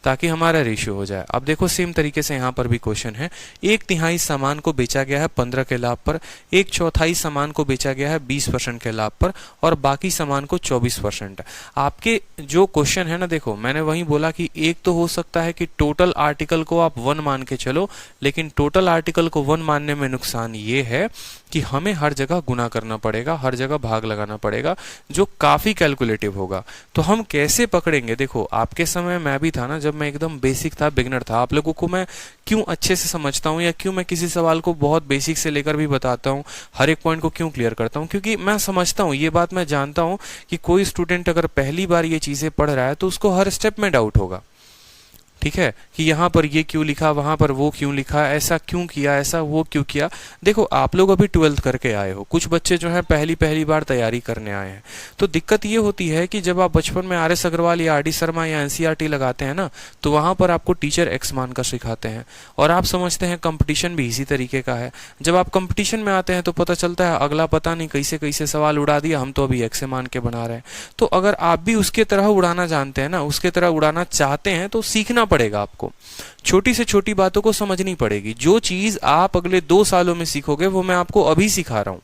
ताकि हमारा रेशियो हो जाए। अब देखो सेम तरीके से यहाँ पर भी क्वेश्चन है। 1/3 सामान को बेचा गया है 15 के लाभ पर, 1/4 सामान को बेचा गया है 20% के लाभ पर और बाकी सामान को 24%। आपके जो क्वेश्चन है ना, देखो मैंने वही बोला कि एक तो हो सकता है कि टोटल आर्टिकल को आप 1 मान के चलो, लेकिन टोटल आर्टिकल को 1 मानने में नुकसान ये है कि हमें हर जगह गुना करना पड़ेगा, हर जगह भाग लगाना पड़ेगा, जो काफी कैलकुलेटिव होगा। तो हम कैसे पकड़ेंगे? देखो आपके समय मैं भी था ना, जब मैं एकदम बेसिक था, बिगनर था। आप लोगों को मैं क्यों अच्छे से समझता हूँ या क्यों मैं किसी सवाल को बहुत बेसिक से लेकर भी बताता हूँ, हर एक पॉइंट को क्यों क्लियर करता हूँ? क्योंकि मैं समझता हूँ, ये बात मैं जानता हूँ कि कोई स्टूडेंट अगर पहली बार ये चीजें पढ़ रहा है तो उसको हर स्टेप में डाउट होगा, ठीक है, कि यहाँ पर ये क्यों लिखा, वहां पर वो क्यों लिखा, ऐसा क्यों किया, ऐसा वो क्यों किया। देखो आप लोग अभी 12th करके आए हो, कुछ बच्चे जो है पहली बार तैयारी करने आए हैं। तो दिक्कत ये होती है कि जब आप बचपन में RS अग्रवाल या RD शर्मा या NCERT लगाते हैं ना, तो वहां पर आपको टीचर X मान कर सिखाते हैं और आप समझते हैं कंपटीशन भी इसी तरीके का है। जब आप कंपटीशन में आते हैं तो पता चलता है अगला पता नहीं कैसे कैसे सवाल उड़ा दिया, हम तो अभी X मान के बना रहे हैं। तो अगर आप भी उसके तरह उड़ाना जानते हैं ना, उसके तरह उड़ाना चाहते हैं, तो सीखना पड़ेगा आपको, छोटी से छोटी बातों को समझनी पड़ेगी। जो चीज आप अगले 2 सालों में सीखोगे वो मैं आपको अभी सिखा रहा हूं।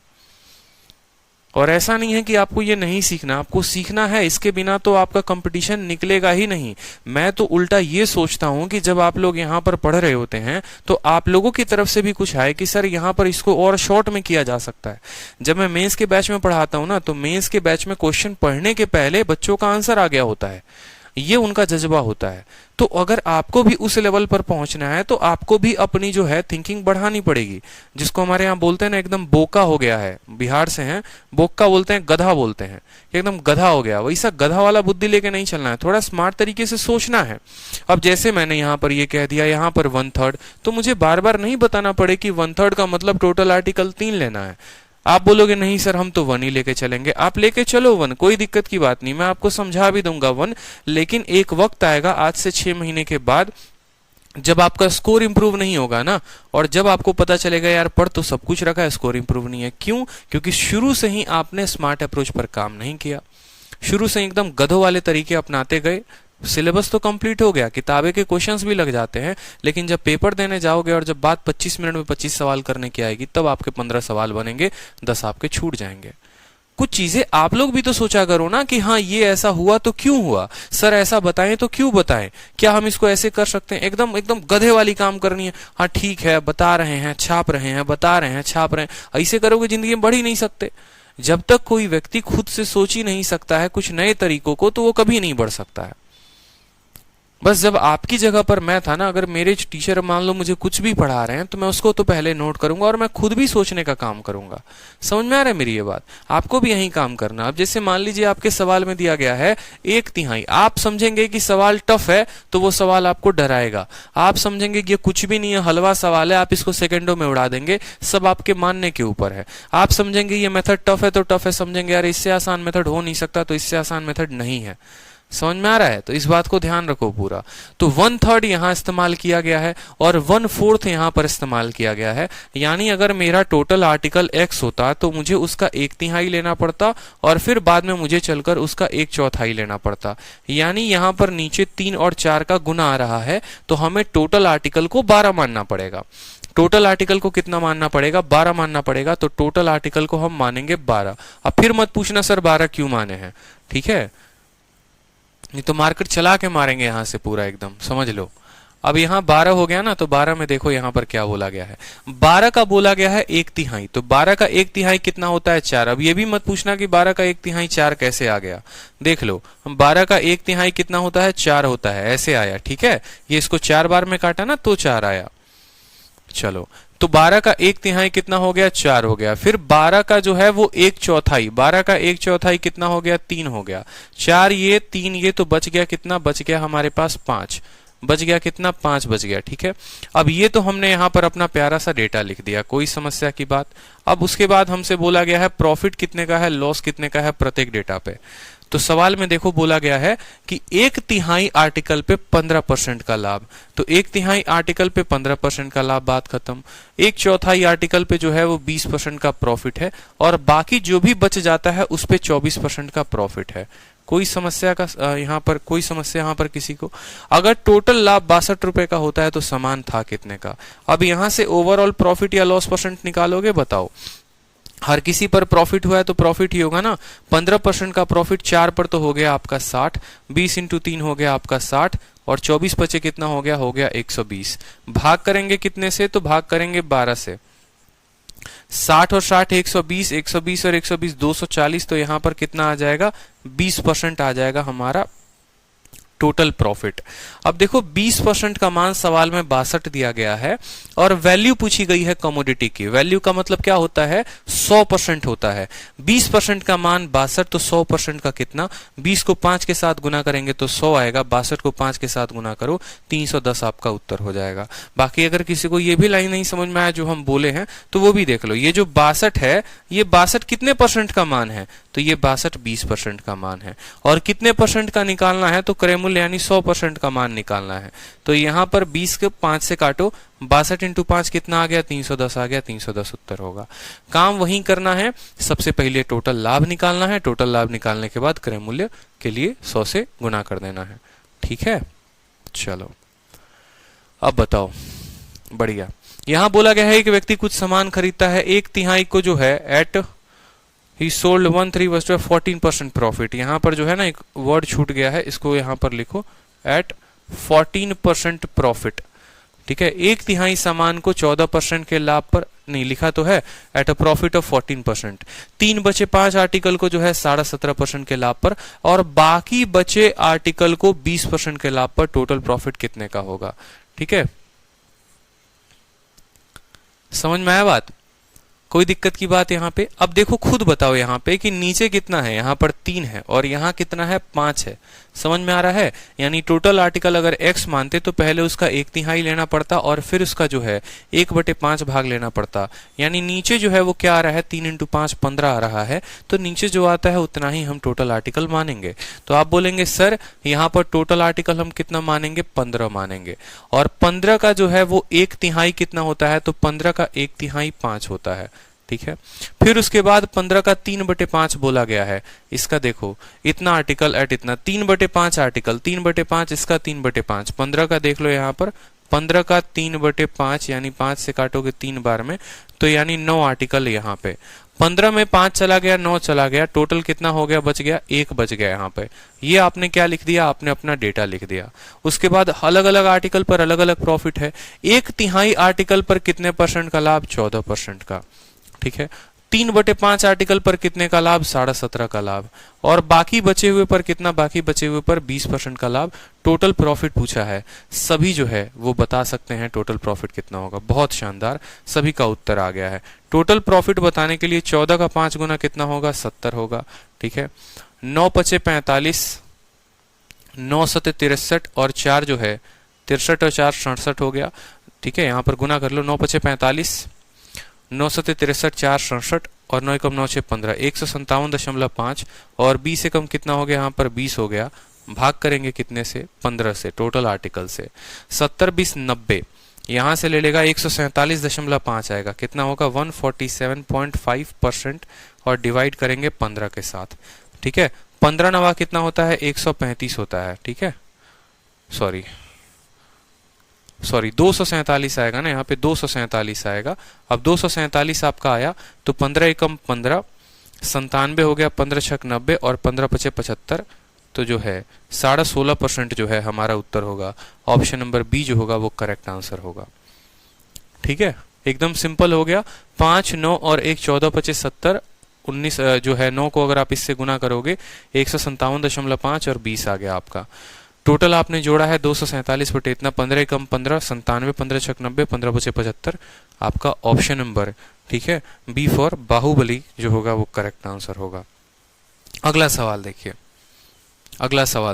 और ऐसा नहीं है कि आपको ये नहीं सीखना, आपको सीखना है, इसके बिना तो आपका कंपटीशन निकलेगा ही नहीं। मैं तो उल्टा ये सोचता हूं कि जब आप लोग यहाँ पर पढ़ रहे होते हैं तो आप लोगों की तरफ से भी कुछ आए कि सर यहाँ पर इसको और शॉर्ट में किया जा सकता है। जब मैं मेंस के बैच में पढ़ाता हूं ना, तो मेंस के बैच में क्वेश्चन पढ़ने के पहले बच्चों का आंसर आ गया होता है। ये उनका जज्बा होता है। तो अगर आपको भी उस लेवल पर पहुंचना है तो आपको भी अपनी जो है थिंकिंग बढ़ानी पड़ेगी, जिसको हमारे यहाँ बोलते हैं ना एकदम बोका हो गया है, बिहार से हैं, बोका बोलते हैं, गधा बोलते हैं, एकदम गधा हो गया, वैसा गधा वाला बुद्धि लेके नहीं चलना है, थोड़ा स्मार्ट तरीके से सोचना है। अब जैसे मैंने यहाँ पर ये कह दिया यहाँ पर 1/3, तो मुझे बार बार नहीं बताना पड़े कि 1/3 का मतलब टोटल आर्टिकल 3 लेना है। आप बोलोगे नहीं सर हम तो 1 ही लेके चलेंगे, आप लेके चलो 1, कोई दिक्कत की बात नहीं, मैं आपको समझा भी दूंगा 1। लेकिन एक वक्त आएगा आज से 6 महीने के बाद, जब आपका स्कोर इंप्रूव नहीं होगा ना, और जब आपको पता चलेगा यार पढ़ तो सब कुछ रखा है, स्कोर इंप्रूव नहीं है। क्यों? क्योंकि शुरू से ही आपने स्मार्ट अप्रोच पर काम नहीं किया, शुरू से एकदम गधों वाले तरीके अपनाते गए। सिलेबस तो कंप्लीट हो गया, किताबें के क्वेश्चंस भी लग जाते हैं, लेकिन जब पेपर देने जाओगे और जब बात 25 मिनट में 25 सवाल करने की आएगी, तब आपके 15 सवाल बनेंगे, 10 आपके छूट जाएंगे। कुछ चीजें आप लोग भी तो सोचा करो ना कि हाँ ये ऐसा हुआ तो क्यों हुआ, सर ऐसा बताएं तो क्यों बताएं, क्या हम इसको ऐसे कर सकते हैं। एकदम एकदम गधे वाली काम करनी है, हाँ ठीक है बता रहे हैं छाप रहे हैं, बता रहे हैं छाप रहे हैं, ऐसे करोगे जिंदगी में बढ़ ही नहीं सकते। जब तक कोई व्यक्ति खुद से सोच ही नहीं सकता है कुछ नए तरीकों को, तो वो कभी नहीं बढ़ सकता है। बस जब आपकी जगह पर मैं था ना, अगर मेरे टीचर मान लो मुझे कुछ भी पढ़ा रहे हैं तो मैं उसको तो पहले नोट करूंगा और मैं खुद भी सोचने का काम करूंगा। समझ में आ रहा है मेरी ये बात? आपको भी यही काम करना। अब जैसे मान लीजिए आपके सवाल में दिया गया है 1/3, आप समझेंगे कि सवाल टफ है तो वो सवाल आपको डराएगा, आप समझेंगे कि ये कुछ भी नहीं है, हलवा सवाल है, आप इसको सेकंडों में उड़ा देंगे, सब आपके मानने के ऊपर है। आप समझेंगे ये मेथड टफ है तो टफ है, समझेंगे यार इससे आसान मेथड हो नहीं सकता तो इससे आसान मेथड नहीं है। समझ में आ रहा है? तो इस बात को ध्यान रखो पूरा। तो 1/3 यहां इस्तेमाल किया गया है और 1/4 यहां पर इस्तेमाल किया गया है। यानी अगर मेरा टोटल आर्टिकल x होता तो मुझे उसका 1/3 लेना पड़ता और फिर बाद में मुझे चलकर उसका 1/4 लेना पड़ता। यानी यहां पर नीचे 3 और 4 का गुना आ रहा है, तो हमें टोटल आर्टिकल को 12 मानना पड़ेगा। टोटल आर्टिकल को कितना मानना पड़ेगा? 12 मानना पड़ेगा। तो टोटल आर्टिकल को हम मानेंगे 12। अब फिर मत पूछना सर 12 क्यों माने हैं, ठीक है? नहीं तो मार्केट चला के मारेंगे यहां से पूरा एकदम, समझ लो। अब यहाँ 12 हो गया ना, तो 12 में देखो यहाँ पर क्या बोला गया है, 12 का बोला गया है 1/3, तो 12 का 1/3 कितना होता है? 4। अब ये भी मत पूछना कि 12 का 1/3 4 कैसे आ गया, देख लो हम 12 का 1/3 कितना होता है? 4 होता है, ऐसे आया, ठीक है? ये इसको 4 बार में काटा ना तो 4 आया। चलो तो 12 का 1/3 कितना हो गया? 4 हो गया। फिर 12 का जो है वो 1/4, 12 का 1/4 कितना हो गया? 3 हो गया। 4 ये 3 ये, तो बच गया कितना? बच गया हमारे पास 5। बच गया कितना? 5 बच गया, ठीक है? अब ये तो हमने यहाँ पर अपना प्यारा सा डेटा लिख दिया, कोई समस्या की बात। अब उसके बाद हमसे बोला गया है प्रॉफिट कितने का है, लॉस कितने का है प्रत्येक डेटा पे। तो सवाल में देखो बोला गया है कि 1/3 आर्टिकल पे 15% का लाभ, तो 1/3 आर्टिकल पे 15% का लाभ, बात खत्म। 1/4 आर्टिकल पे जो है वो 20% का प्रॉफिट है और बाकी जो भी बच जाता है उस पे 24% का प्रॉफिट है। कोई समस्या का यहाँ पर, कोई समस्या यहाँ पर किसी को? अगर टोटल लाभ 62 रुपए का होता है तो समान था कितने का? अब यहाँ से ओवरऑल प्रॉफिट या लॉस परसेंट निकालोगे, बताओ। हर किसी पर प्रॉफिट हुआ है तो प्रॉफिट ही होगा ना। 15% का प्रॉफिट 4 पर तो हो गया आपका 60, 20 × 3 हो गया आपका 60 और 24 बचे कितना हो गया? हो गया 120। भाग करेंगे कितने से? तो भाग करेंगे 12 से। 60 और 60 120, 120 और 120 240, तो यहां पर कितना आ जाएगा? 20% आ जाएगा हमारा टोटल प्रॉफिट। अब देखो 20% का मान सवाल में 62 दिया गया है और वैल्यू पूछी गई है कमोडिटी की। वैल्यू का मतलब क्या होता है? 100% होता है। 20% का मान 62, तो 100% का कितना? 20 को 5 के साथ गुना करेंगे तो 100 आएगा, 62 को 5 के साथ गुना करो 310 आपका उत्तर हो जाएगा। बाकी अगर किसी को ये भी लाइन नहीं समझ में आया जो हम बोले हैं तो वो भी देख लो। ये जो 62 है, ये 62 कितने परसेंट का मान है? तो ये 62 20% का मान है। और कितने परसेंट का निकालना है? तो क्रय मूल्य यानी 100% का मान निकालना है। तो यहां पर 20 के 5 से काटो, 62 × 5 कितना आ गया? 310 आ गया, 310 उत्तर होगा। काम वही करना है, सबसे पहले टोटल लाभ निकालना है, टोटल लाभ निकालने के बाद क्रय मूल्य के लिए 100 से गुना कर देना है, ठीक है? चलो अब बताओ, बढ़िया। यहां बोला गया है कि व्यक्ति कुछ सामान खरीदता है, 1/3 को जो है at he sold 1/3 was to 14% profit. यहां पर जो है ना एक वर्ड छूट गया है, इसको यहां पर लिखो, एट 14% प्रॉफिट। ठीक है, 1/3 सामान को 14% के लाभ पर, नहीं लिखा तो है एट अ प्रॉफिट ऑफ 14%, 3 बचे 5 आर्टिकल को जो है 17.5% के लाभ पर, और बाकी बचे आर्टिकल को 20% के लाभ पर टोटल प्रॉफिट कितने का होगा। ठीक है, समझ में आया बात, कोई दिक्कत की बात यहाँ पे। अब देखो खुद बताओ यहाँ पे कि नीचे कितना है, यहाँ पर 3 है और यहाँ कितना है 5 है, समझ में आ रहा है। यानी टोटल आर्टिकल अगर x मानते तो पहले उसका 1/3 लेना पड़ता और फिर उसका जो है 1/5 भाग लेना पड़ता। यानी नीचे जो है वो क्या आ रहा है, 3 × 5 15 आ रहा है, तो नीचे जो आता है उतना ही हम टोटल आर्टिकल मानेंगे। तो आप बोलेंगे सर यहाँ पर टोटल आर्टिकल हम कितना मानेंगे, 15 मानेंगे, और 15 का जो है वो 1/3 कितना होता है, तो 15 का 1/3 5 होता है। ठीक है, फिर उसके बाद 15 का 3/5 बोला गया है। इसका देखो इतना आर्टिकल एट इतना 3/5 आर्टिकल, 3/5 इसका 3/5, 15 का देख लो यहाँ पर 15 का 3/5 यानी 5 से काटोगे 3 बार में, तो यानी 9 आर्टिकल यहाँ पे। 15 में 5 चला गया, 9 चला गया, टोटल कितना हो गया, बच गया 1 बच गया यहाँ पे। ये आपने क्या लिख दिया, आपने अपना डेटा लिख दिया। उसके बाद अलग अलग आर्टिकल पर अलग अलग प्रॉफिट है। 1/3 आर्टिकल पर कितने % का लाभ, 14% का। ठीक है, 3/5 आर्टिकल पर कितने का लाभ, 17.5 का लाभ, और बाकी बचे हुए पर कितना, बाकी बचे हुए पर 20% का लाभ। टोटल प्रॉफिट पूछा है, सभी जो है वो बता सकते हैं टोटल प्रॉफिट कितना होगा। बहुत शानदार, सभी का उत्तर आ गया है। टोटल प्रॉफिट बताने के लिए 14 का 5 गुना कितना होगा, 70 होगा। ठीक है, 9 पचे 45, 9 सते 63 और 4 जो है 63 और 4 67 हो गया। ठीक है, यहाँ पर गुना कर लो, 9 पचे 45, 9 सते 63, 4 67 और 9 एकम 9 6 15, 157.5, और 20 एकम कितना हो गया, यहाँ पर 20 हो गया। भाग करेंगे कितने से, 15 से, टोटल आर्टिकल से। 70 20 90, यहाँ से ले लेगा 147.5 आएगा, कितना होगा 147.5%, और डिवाइड करेंगे 15 के साथ। ठीक है, 15 नवा कितना होता है, 135 होता है। ठीक है, सॉरी 247 आएगा ना, यहाँ पे 247 आएगा। अब 247 आपका आया तो 15 एकम 15, 97 हो गया, 15 छक 90 और 15 पचे 75, तो जो है 16.5% जो है हमारा उत्तर होगा। ऑप्शन नंबर बी जो होगा वो करेक्ट आंसर होगा। ठीक है, एकदम सिंपल हो गया। 5 9 और 1 14 पचे 70, 19 जो है 9 को अगर आप इससे गुना करोगे 157.5 और 20 आ गया आपका। टोटल आपने जोड़ा है 247 बटे इतना, 15 कम 15, 97, 15 छक 90, 15 बचे 75, आपका ऑप्शन नंबर, ठीक है, बी फॉर बाहुबली जो होगा वो करेक्ट आंसर होगा। अगला सवाल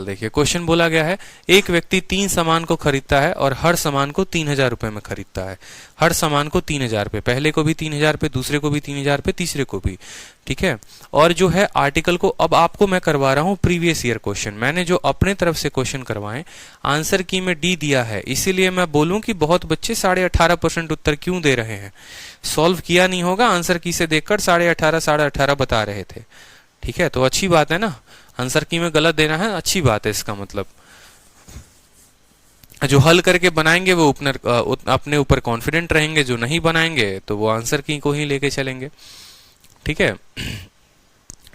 देखिए, क्वेश्चन बोला गया है एक व्यक्ति 3 सामान को खरीदता है और हर सामान को 3000 रुपए में खरीदता है। हर सामान को 3000 रुपए, पहले को भी 3000 रुपए, दूसरे को भी 3000 रुपए, तीसरे को भी। ठीक है, और जो है आर्टिकल को, अब आपको मैं करवा रहा हूं प्रीवियस ईयर क्वेश्चन। मैंने जो अपने तरफ से क्वेश्चन करवाए, आंसर की में डी दिया है, इसीलिए मैं बोलूं कि बहुत बच्चे 18.5% उत्तर क्यों दे रहे हैं। सॉल्व किया नहीं होगा, आंसर की से देखकर 18.5 18.5 बता रहे थे। ठीक है, तो अच्छी बात है ना, आंसर की में गलत देना है, अच्छी बात है। इसका मतलब जो हल करके बनाएंगे वो अपने ऊपर कॉन्फिडेंट रहेंगे, जो नहीं बनाएंगे तो वो आंसर की को ही लेके चलेंगे। ठीक है,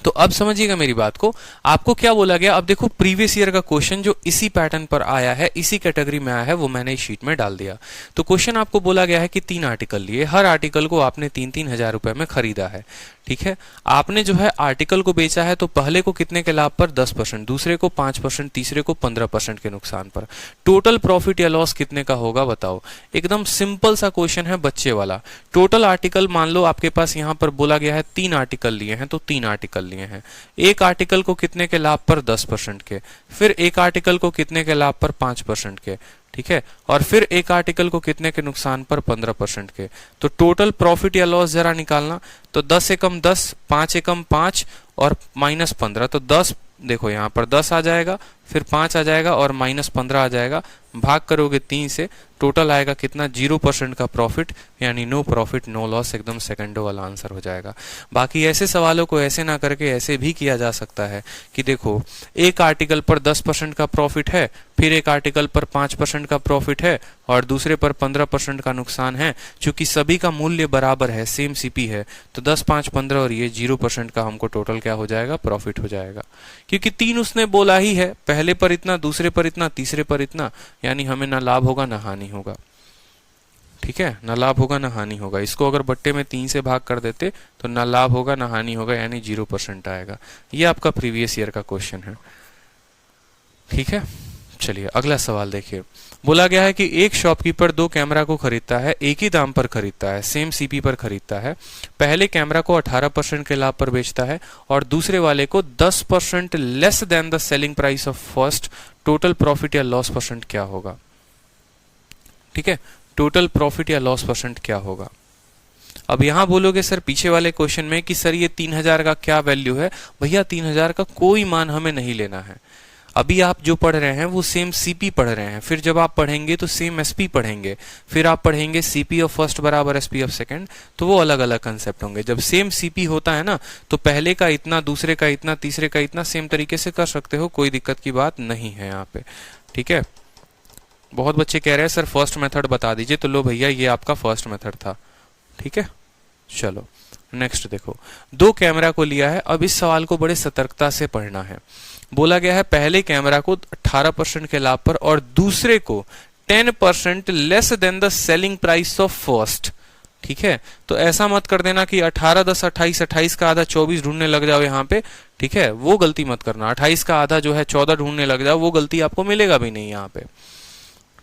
तो अब समझिएगा मेरी बात को, आपको क्या बोला गया। अब देखो प्रीवियस ईयर का क्वेश्चन जो इसी पैटर्न पर आया है, इसी कैटेगरी में आया है, वो मैंने इस शीट में डाल दिया। तो क्वेश्चन आपको बोला गया है कि 3 आर्टिकल लिए, हर आर्टिकल को आपने 3-3 हजार रुपए में खरीदा है। ठीक है, आपने जो है आर्टिकल को बेचा है, तो पहले को कितने के लाभ पर, 10%, दूसरे को 5%, तीसरे को 15% के नुकसान पर। टोटल प्रॉफिट या लॉस कितने का होगा बताओ। एकदम सिंपल सा क्वेश्चन है बच्चे वाला। टोटल आर्टिकल मान लो आपके पास यहाँ पर बोला गया है 3 आर्टिकल लिए हैं, तो 3 आर्टिकल लिए हैं। एक आर्टिकल को कितने के लाभ पर, 10% के, फिर एक आर्टिकल को कितने के लाभ पर, 5% के। ठीक है, और फिर एक आर्टिकल को कितने के नुकसान पर, 15% के। तो टोटल प्रॉफिट या लॉस जरा निकालना, तो 10 एकम 10, 5 एकम 5 और -15, तो 10, देखो यहाँ पर 10 आ जाएगा, फिर 5 आ जाएगा और -15 आ जाएगा। भाग करोगे 3 से, टोटल आएगा कितना, 0% का प्रॉफिट, यानी नो प्रॉफिट नो लॉस, एकदम सेकंडो वाला आंसर हो जाएगा। बाकी ऐसे सवालों को ऐसे ना करके ऐसे भी किया जा सकता है कि देखो एक आर्टिकल पर 10% का प्रॉफिट है, फिर एक आर्टिकल पर 5% का प्रॉफिट है और दूसरे पर 15% का नुकसान है। चूंकि सभी का मूल्य बराबर है, सेम सीपी है, तो 10 5 15 और ये 0% का हमको टोटल क्या हो जाएगा, प्रॉफिट हो जाएगा। क्योंकि 3 उसने बोला ही है, पहले पर इतना, दूसरे पर इतना, तीसरे पर इतना, यानी हमें ना लाभ होगा ना हानि होगा। ठीक है, ना लाभ होगा ना हानि होगा। इसको अगर बट्टे में 3 से भाग कर देते तो ना लाभ होगा ना हानि होगा, यानी 0% आएगा। ये आपका प्रीवियस ईयर का क्वेश्चन है। ठीक है, चलिए अगला सवाल देखिए। बोला गया है कि एक शॉपकीपर 2 कैमरा को खरीदता है, एक ही दाम पर खरीदता है, सेम सीपी पर खरीदता है। पहले कैमरा को 18% के लाभ पर बेचता है और दूसरे वाले को 10% less than the selling price of first. Total profit या लॉस परसेंट क्या होगा? ठीक है, टोटल प्रॉफिट या लॉस परसेंट क्या होगा? अब यहां बोलोगे सर पीछे वाले क्वेश्चन में कि सर ये 3000 का क्या वैल्यू है। भैया 3000 का कोई मान हमें नहीं लेना है। अभी आप जो पढ़ रहे हैं वो सेम सीपी पढ़ रहे हैं, फिर जब आप पढ़ेंगे तो सेम एसपी पढ़ेंगे, फिर आप पढ़ेंगे सीपी ऑफ फर्स्ट बराबर एसपी ऑफ सेकंड, तो वो अलग अलग कंसेप्ट होंगे। जब सेम सीपी होता है ना तो पहले का इतना, दूसरे का इतना, तीसरे का इतना, सेम तरीके से कर सकते हो, कोई दिक्कत की बात नहीं है यहाँ पे। ठीक है, बहुत बच्चे कह रहे हैं सर फर्स्ट मेथड बता दीजिए, तो लो भैया ये आपका फर्स्ट मेथड था। ठीक है, चलो नेक्स्ट देखो। 2 कैमरा को लिया है। अब इस सवाल को बड़े सतर्कता से पढ़ना है। बोला गया है पहले कैमरा को 18% के लाभ पर और दूसरे को 10% less than the selling price of first. ठीक है, तो ऐसा मत कर देना कि 18 10 28, 28 का आधा 24 ढूंढने लग जाओ यहाँ पे। ठीक है, वो गलती मत करना। 28 का आधा जो है 14 ढूंढने लग जाओ, वो गलती आपको मिलेगा भी नहीं यहाँ पे।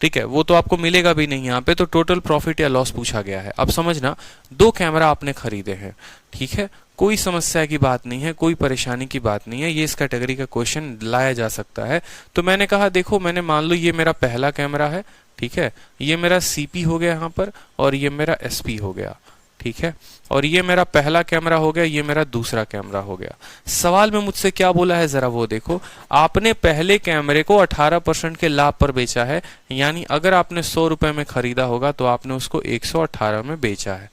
ठीक है, वो तो आपको मिलेगा भी नहीं यहाँ पे। तो टोटल प्रॉफिट या लॉस पूछा गया है। अब समझना, 2 कैमरा आपने खरीदे हैं। ठीक है, कोई समस्या की बात नहीं है, कोई परेशानी की बात नहीं है, ये इस कैटेगरी का क्वेश्चन लाया जा सकता है। तो मैंने कहा देखो, मैंने मान लो ये मेरा पहला कैमरा है। ठीक है, ये मेरा सीपी हो गया यहाँ पर और ये मेरा एसपी हो गया। ठीक है, और ये मेरा पहला कैमरा हो गया, ये मेरा दूसरा कैमरा हो गया। सवाल में मुझसे क्या बोला है जरा वो देखो। आपने पहले कैमरे को 18% के लाभ पर बेचा है, यानी अगर आपने 100 रुपए में खरीदा होगा तो आपने उसको 118 में बेचा है।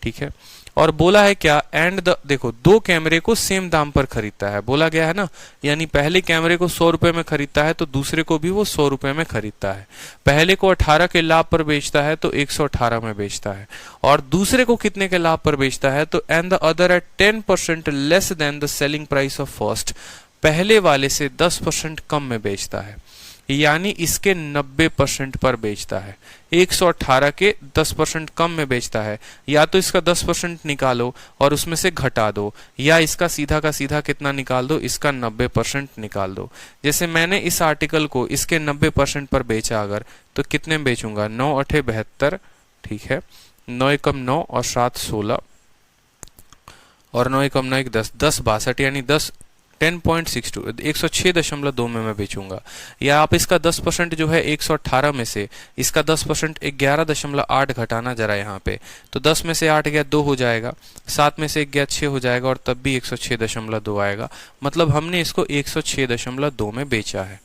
ठीक है, और बोला है क्या, एंड द, देखो 2 कैमरे को सेम दाम पर खरीदता है, बोला गया है ना, यानी पहले कैमरे को 100 रुपए में खरीदता है तो दूसरे को भी वो 100 रुपए में खरीदता है। पहले को 18 के लाभ पर बेचता है तो 118 में बेचता है, और दूसरे को कितने के लाभ पर बेचता है, तो and the other at 10% less than the selling price of first. पहले वाले से 10% कम में बेचता है, यानी इसके 90% पर बेचता है। 118 के 10% कम में बेचता है, या तो इसका 10% निकालो और उसमें से घटा दो, या इसका सीधा का सीधा कितना निकाल दो, इसका 90% निकाल दो। जैसे मैंने इस आर्टिकल को इसके 90% पर बेचा अगर, तो कितने में बेचूंगा, 9 8 72। ठीक है, 9 एकम 9 और 7 16 और 9 एकम 9 1 10, 10 62, यानी 10.62 106.2 में मैं बेचूंगा। या आप इसका 10% जो है 118 में से इसका 10% 11.8 घटाना जरा यहाँ पे, तो 10 में से 8 गया 2 हो जाएगा, 7 में से 1 गया 6 हो जाएगा, और तब भी 106.2 आएगा। मतलब हमने इसको 106.2 में बेचा है।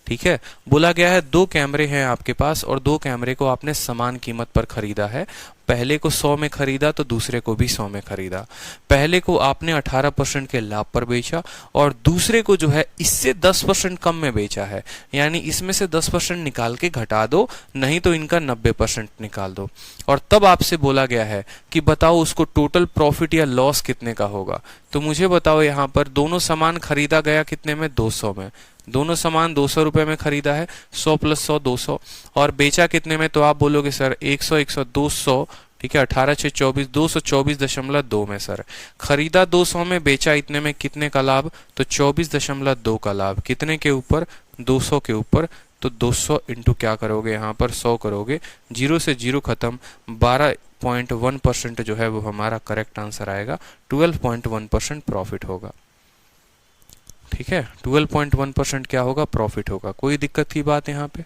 ठीक है, बोला गया है 2 कैमरे हैं आपके पास और 2 कैमरे को आपने समान कीमत पर खरीदा है। पहले को 100 में खरीदा तो दूसरे को भी 100 में खरीदा। पहले को आपने 18% के लाभ पर बेचा और दूसरे को जो है इससे 10% कम में बेचा है, यानी इसमें से 10% निकाल के घटा दो, नहीं तो इनका 90% निकाल दो। और तब आपसे बोला गया है कि बताओ उसको टोटल प्रॉफिट या लॉस कितने का होगा। तो मुझे बताओ, यहाँ पर दोनों सामान खरीदा गया कितने में, 200 में। दोनों सामान 200 रुपए में खरीदा है, 100 + 100 200, और बेचा कितने में, तो आप बोलोगे सर 100 100 200। ठीक है, 18 6 24, 224.2 में सर। खरीदा 200 में, बेचा इतने में, कितने का लाभ, तो 24.2 का लाभ। कितने के ऊपर, 200 के ऊपर। तो 200 इंटू क्या करोगे, यहाँ पर 100 करोगे, 0 से 0 खत्म, 12.1% जो है वो हमारा करेक्ट आंसर आएगा। 12.1% प्रॉफिट होगा। ठीक है, 12.1% क्या होगा, प्रॉफिट होगा। कोई दिक्कत की बात यहाँ पे?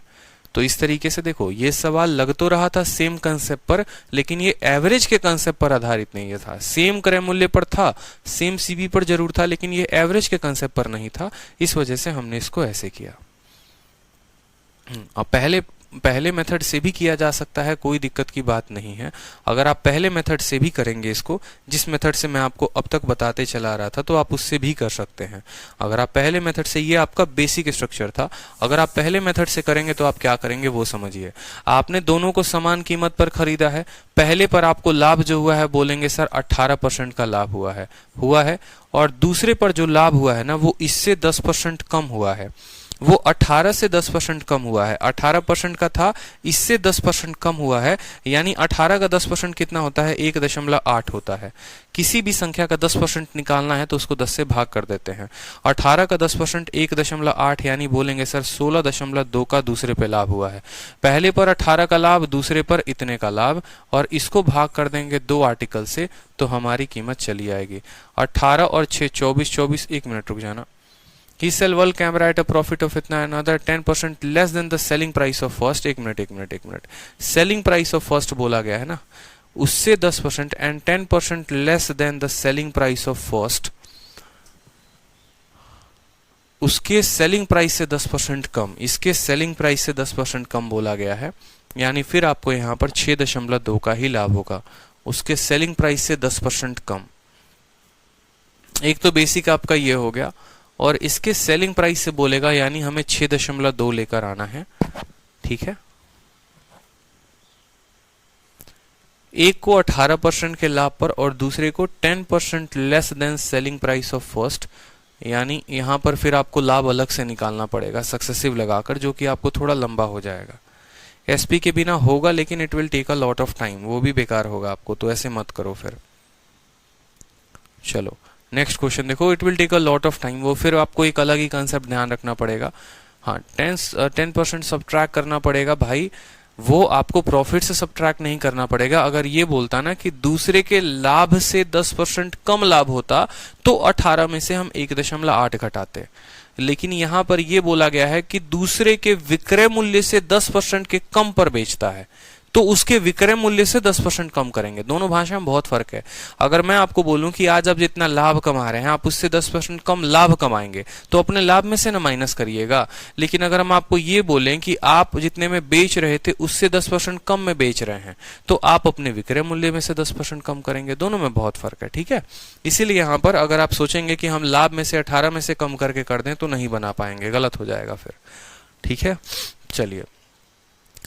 तो इस तरीके से देखो, ये सवाल लग तो रहा था सेम कंसेप्ट पर, लेकिन ये एवरेज के कंसेप्ट पर आधारित नहीं था। सेम क्रय मूल्य पर था, सेम सीबी पर जरूर था, लेकिन ये एवरेज के कंसेप्ट पर नहीं था। इस वजह से हमने इसको ऐसे किया। अब पहले मेथड से भी किया जा सकता है, कोई दिक्कत की बात नहीं है। अगर आप पहले मेथड से भी करेंगे इसको, जिस मेथड से मैं आपको अब तक बताते चला रहा था, तो आप उससे भी कर सकते हैं। अगर आप पहले मेथड से, ये आपका बेसिक स्ट्रक्चर था, अगर आप पहले मेथड से करेंगे तो आप क्या करेंगे वो समझिए। आपने दोनों को समान कीमत पर खरीदा है। पहले पर आपको लाभ जो हुआ है, बोलेंगे सर 18% का लाभ हुआ है, और दूसरे पर जो लाभ हुआ है ना, वो इससे 10% कम हुआ है। वो 18 से 10% कम हुआ है। 18% का था, इससे 10% कम हुआ है, यानी 18 का 10% कितना होता है? 1.8 होता है। किसी भी संख्या का 10% निकालना है तो उसको 10 से भाग कर देते हैं। 18 का 10% 1.8, यानी बोलेंगे सर 16.2 का दूसरे पे लाभ हुआ है। पहले पर 18 का लाभ, दूसरे पर इतने का लाभ, और इसको भाग कर देंगे 2 आर्टिकल से तो हमारी कीमत चली आएगी 18 और 6 24, 24, 1 मिनट रुक जाना। He sell one camera at a profit of इतना, another 10% less than the selling price of first। एक minute, selling price of first बोला गया है ना, उससे 10% and 10% less than the selling price of first, उसके सेलिंग प्राइस से 10% कम, इसके सेलिंग प्राइस से 10% कम बोला गया है, यानी फिर आपको यहाँ पर 6.2 का ही लाभ होगा, उसके सेलिंग प्राइस से 10% कम। एक तो बेसिक आपका ये हो गया, और इसके सेलिंग प्राइस से बोलेगा, यानी हमें 6.2 लेकर आना है। ठीक है, एक को 18% के लाभ पर और दूसरे को 10% less than selling price of first, यानी यहां पर फिर आपको लाभ अलग से निकालना पड़ेगा सक्सेसिव लगाकर, जो कि आपको थोड़ा लंबा हो जाएगा। एसपी के बिना होगा लेकिन it will take a lot of time, वो भी बेकार होगा आपको, तो ऐसे मत करो फिर। चलो नेक्स्ट क्वेश्चन देखो, it will take a lot of time, वो फिर आपको एक अलग ही कंसेप्ट ध्यान रखना पड़ेगा। हाँ, 10% सब्ट्रैक्ट करना पड़ेगा भाई, वो आपको प्रॉफिट से सब्ट्रैक्ट नहीं करना पड़ेगा। अगर ये बोलता ना कि दूसरे के लाभ से 10% कम लाभ होता तो 18 में से हम 1.8 घटाते, लेकिन यहां पर यह बोला गया है कि दूसरे के विक्रय मूल्य से 10% के कम पर बेचता है तो उसके विक्रय मूल्य से 10% कम करेंगे। दोनों भाषा में बहुत फर्क है। अगर मैं आपको बोलूं कि आज आप जितना लाभ कमा रहे हैं आप उससे 10% कम लाभ कमाएंगे तो अपने लाभ में से ना माइनस करिएगा, लेकिन अगर हम आपको ये बोलें कि आप जितने में बेच रहे थे उससे 10% कम में बेच रहे हैं तो आप अपने विक्रय मूल्य में से 10% कम करेंगे। दोनों में बहुत फर्क है, ठीक है। इसीलिए यहां पर अगर आप सोचेंगे कि हम लाभ में से 18 में से कम करके कर दें तो नहीं बना पाएंगे, गलत हो जाएगा फिर, ठीक है। चलिए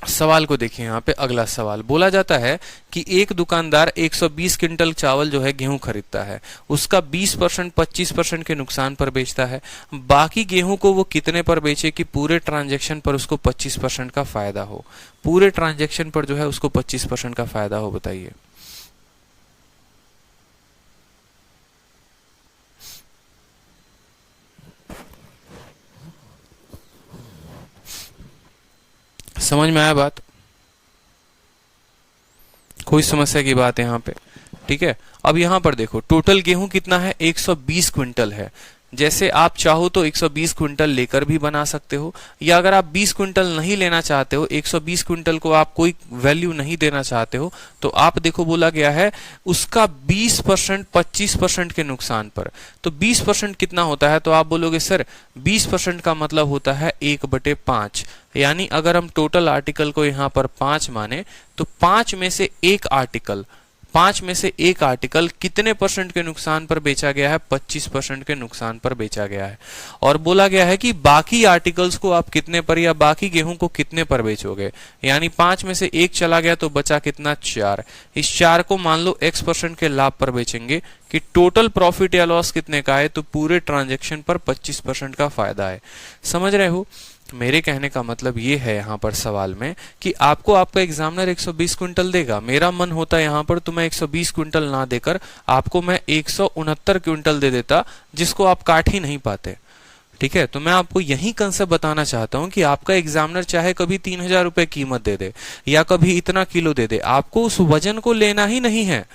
सवाल को देखिए। यहाँ पे अगला सवाल बोला जाता है कि एक दुकानदार 120 क्विंटल चावल जो है गेहूं खरीदता है, उसका 20% 25% के नुकसान पर बेचता है, बाकी गेहूं को वो कितने पर बेचे कि पूरे ट्रांजैक्शन पर उसको 25% का फायदा हो। पूरे ट्रांजैक्शन पर जो है उसको 25% का फायदा हो, बताइए। समझ में आया बात? कोई समस्या की बात है यहाँ पे, ठीक है। अब यहाँ पर देखो टोटल गेहूं कितना है, 120 क्विंटल है। जैसे आप चाहो तो 120 क्विंटल लेकर भी बना सकते हो, या अगर आप 20 क्विंटल नहीं लेना चाहते हो, 120 क्विंटल को आप कोई वैल्यू नहीं देना चाहते हो, तो आप देखो बोला गया है उसका 20% 25% के नुकसान पर। तो 20% कितना होता है, तो आप बोलोगे सर 20% का मतलब होता है 1/5, यानी अगर हम टोटल आर्टिकल को यहाँ पर 5 माने तो 5 में से एक आर्टिकल कितने परसेंट के नुकसान पर बेचा गया है, 25% के नुकसान पर बेचा गया है। और बोला गया है कि बाकी आर्टिकल्स को आप कितने पर या बाकी गेहूं को कितने पर बेचोगे, यानी 5 में से 1 चला गया तो बचा कितना, 4। इस 4 को मान लो x% के लाभ पर बेचेंगे कि टोटल प्रॉफिट या लॉस कितने का है, तो पूरे ट्रांजेक्शन पर 25% का फायदा है। समझ रहे हो? मेरे कहने का मतलब ये है यहाँ पर सवाल में कि आपको आपका एग्जामिनर 120 क्विंटल देगा, मेरा मन होता है यहाँ पर तो मैं 120 क्विंटल ना देकर आपको मैं 169 क्विंटल दे देता, जिसको आप काट ही नहीं पाते, ठीक है। तो मैं आपको यही कंसेप्ट बताना चाहता हूं कि आपका एग्जामिनर चाहे कभी 3000 रुपए कीमत दे दे या कभी इतना किलो दे दे, आपको उस वजन को लेना ही नहीं है।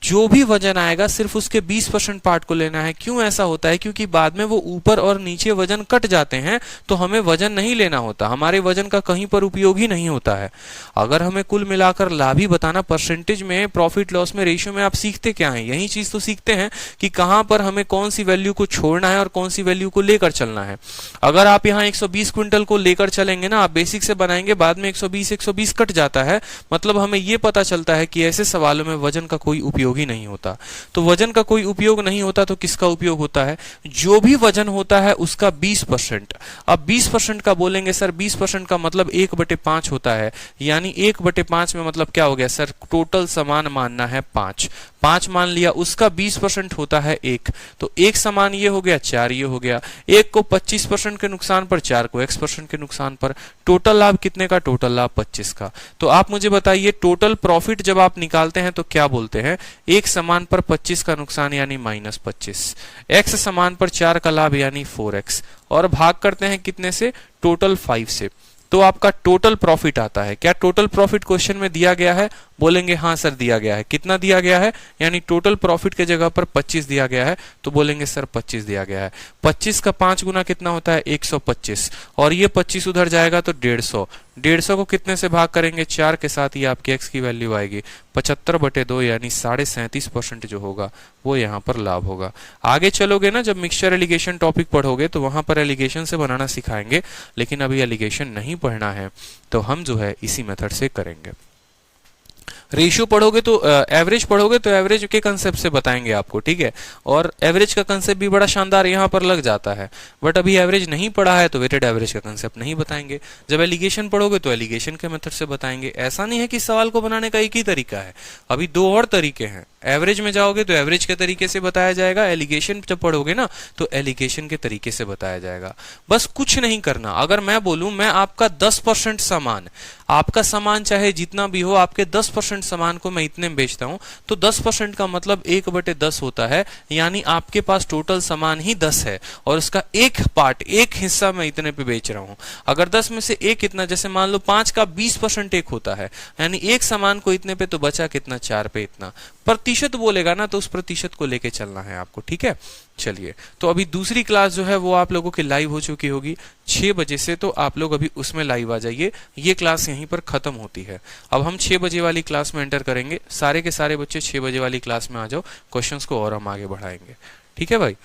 जो भी वजन आएगा सिर्फ उसके 20% पार्ट को लेना है। क्यों ऐसा होता है? क्योंकि बाद में वो ऊपर और नीचे वजन कट जाते हैं तो हमें वजन नहीं लेना होता, हमारे वजन का कहीं पर उपयोग ही नहीं होता है। अगर हमें कुल मिलाकर लाभ ही बताना, परसेंटेज में, प्रॉफिट लॉस में, रेशियो में आप सीखते क्या है? यही चीज तो सीखते हैं कि कहां पर हमें कौन सी वैल्यू को छोड़ना है और कौन सी वैल्यू को लेकर चलना है। अगर आप यहाँ 120 क्विंटल को लेकर चलेंगे ना, आप बेसिक से बनाएंगे, बाद में 120 कट जाता है, मतलब हमें यह पता चलता है कि ऐसे सवालों में वजन का कोई उपयोग ही नहीं होता। तो वजन का कोई उपयोग नहीं होता तो किसका उपयोग होता है? जो भी वजन होता है उसका 20%। अब 20% का बोलेंगे सर 20% का मतलब 1/5 होता है, यानी 1/5 में मतलब क्या हो गया सर, टोटल सामान मानना है 5। 5 मान लिया, उसका 20% होता है 1, तो 1 समान ये हो गया, 4 ये हो गया। 1 को 25% के नुकसान पर, 4 को x% के नुकसान पर। टोटल लाभ कितने का? टोटल लाभ 25 का। तो आप मुझे बताइए टोटल प्रॉफिट जब आप निकालते हैं तो क्या बोलते हैं? 1 समान पर 25 का नुकसान यानी -25, x समान पर 4 का लाभ यानी 4x, और भाग करते हैं कितने से? टोटल 5 से, तो आपका टोटल प्रॉफिट आता है। क्या टोटल प्रॉफिट क्वेश्चन में दिया गया है? बोलेंगे हाँ सर दिया गया है। कितना दिया गया है? यानी टोटल प्रॉफिट के जगह पर 25 दिया गया है, तो बोलेंगे सर 25 दिया गया है। 25 का 5 गुना कितना होता है? 125, और ये 25 उधर जाएगा तो 150। 150 को कितने से भाग करेंगे? 4 के साथ, ये आपकी x की वैल्यू आएगी 75/2 यानी 37.5% जो होगा वो यहाँ पर लाभ होगा। आगे चलोगे ना, जब मिक्सचर एलिगेशन टॉपिक पढ़ोगे तो वहां पर एलिगेशन से बनाना सिखाएंगे, लेकिन अभी एलिगेशन नहीं पढ़ना है, तो हम जो है इसी मेथड से करेंगे। रेशियो पढ़ोगे तो एवरेज पढ़ोगे तो एवरेज के कंसेप्ट से बताएंगे आपको, ठीक है। और एवरेज का कंसेप्ट भी बड़ा शानदार यहाँ पर लग जाता है, बट अभी एवरेज नहीं पढ़ा है तो वेटेड एवरेज का कंसेप्ट नहीं बताएंगे। जब एलिगेशन पढ़ोगे तो एलिगेशन के मेथड से बताएंगे। ऐसा नहीं है कि सवाल को बनाने का एक ही तरीका है, अभी 2 और तरीके हैं। एवरेज में जाओगे तो एवरेज के तरीके से बताया जाएगा, एलिगेशन जब पढ़ोगे ना तो एलिगेशन के तरीके से बताया जाएगा। बस कुछ नहीं करना। अगर मैं बोलूं मैं आपका 10% सामान, आपका सामान चाहे जितना भी हो, आपके 10% सामान को मैं इतने में बेचता हूं, तो 10% का मतलब 1/10 होता है, यानी आपके पास टोटल सामान ही 10 है और उसका एक पार्ट, एक हिस्सा मैं इतने पे बेच रहा हूं। अगर 10 में से एक इतना, जैसे मान लो 5 का 20% एक होता है, यानी एक सामान को इतने पे, तो बचा कितना? 4 पे इतना। प्रतिशत बोलेगा ना तो उस प्रतिशत को लेके चलना है आपको, ठीक है। चलिए, तो अभी दूसरी क्लास जो है वो आप लोगों की लाइव हो चुकी होगी 6 बजे से, तो आप लोग अभी उसमें लाइव आ जाइए। ये क्लास यहीं पर खत्म होती है। अब हम 6 बजे वाली क्लास में एंटर करेंगे। सारे के सारे बच्चे 6 बजे वाली क्लास में आ जाओ, क्वेश्चंस को और हम आगे बढ़ाएंगे, ठीक है भाई।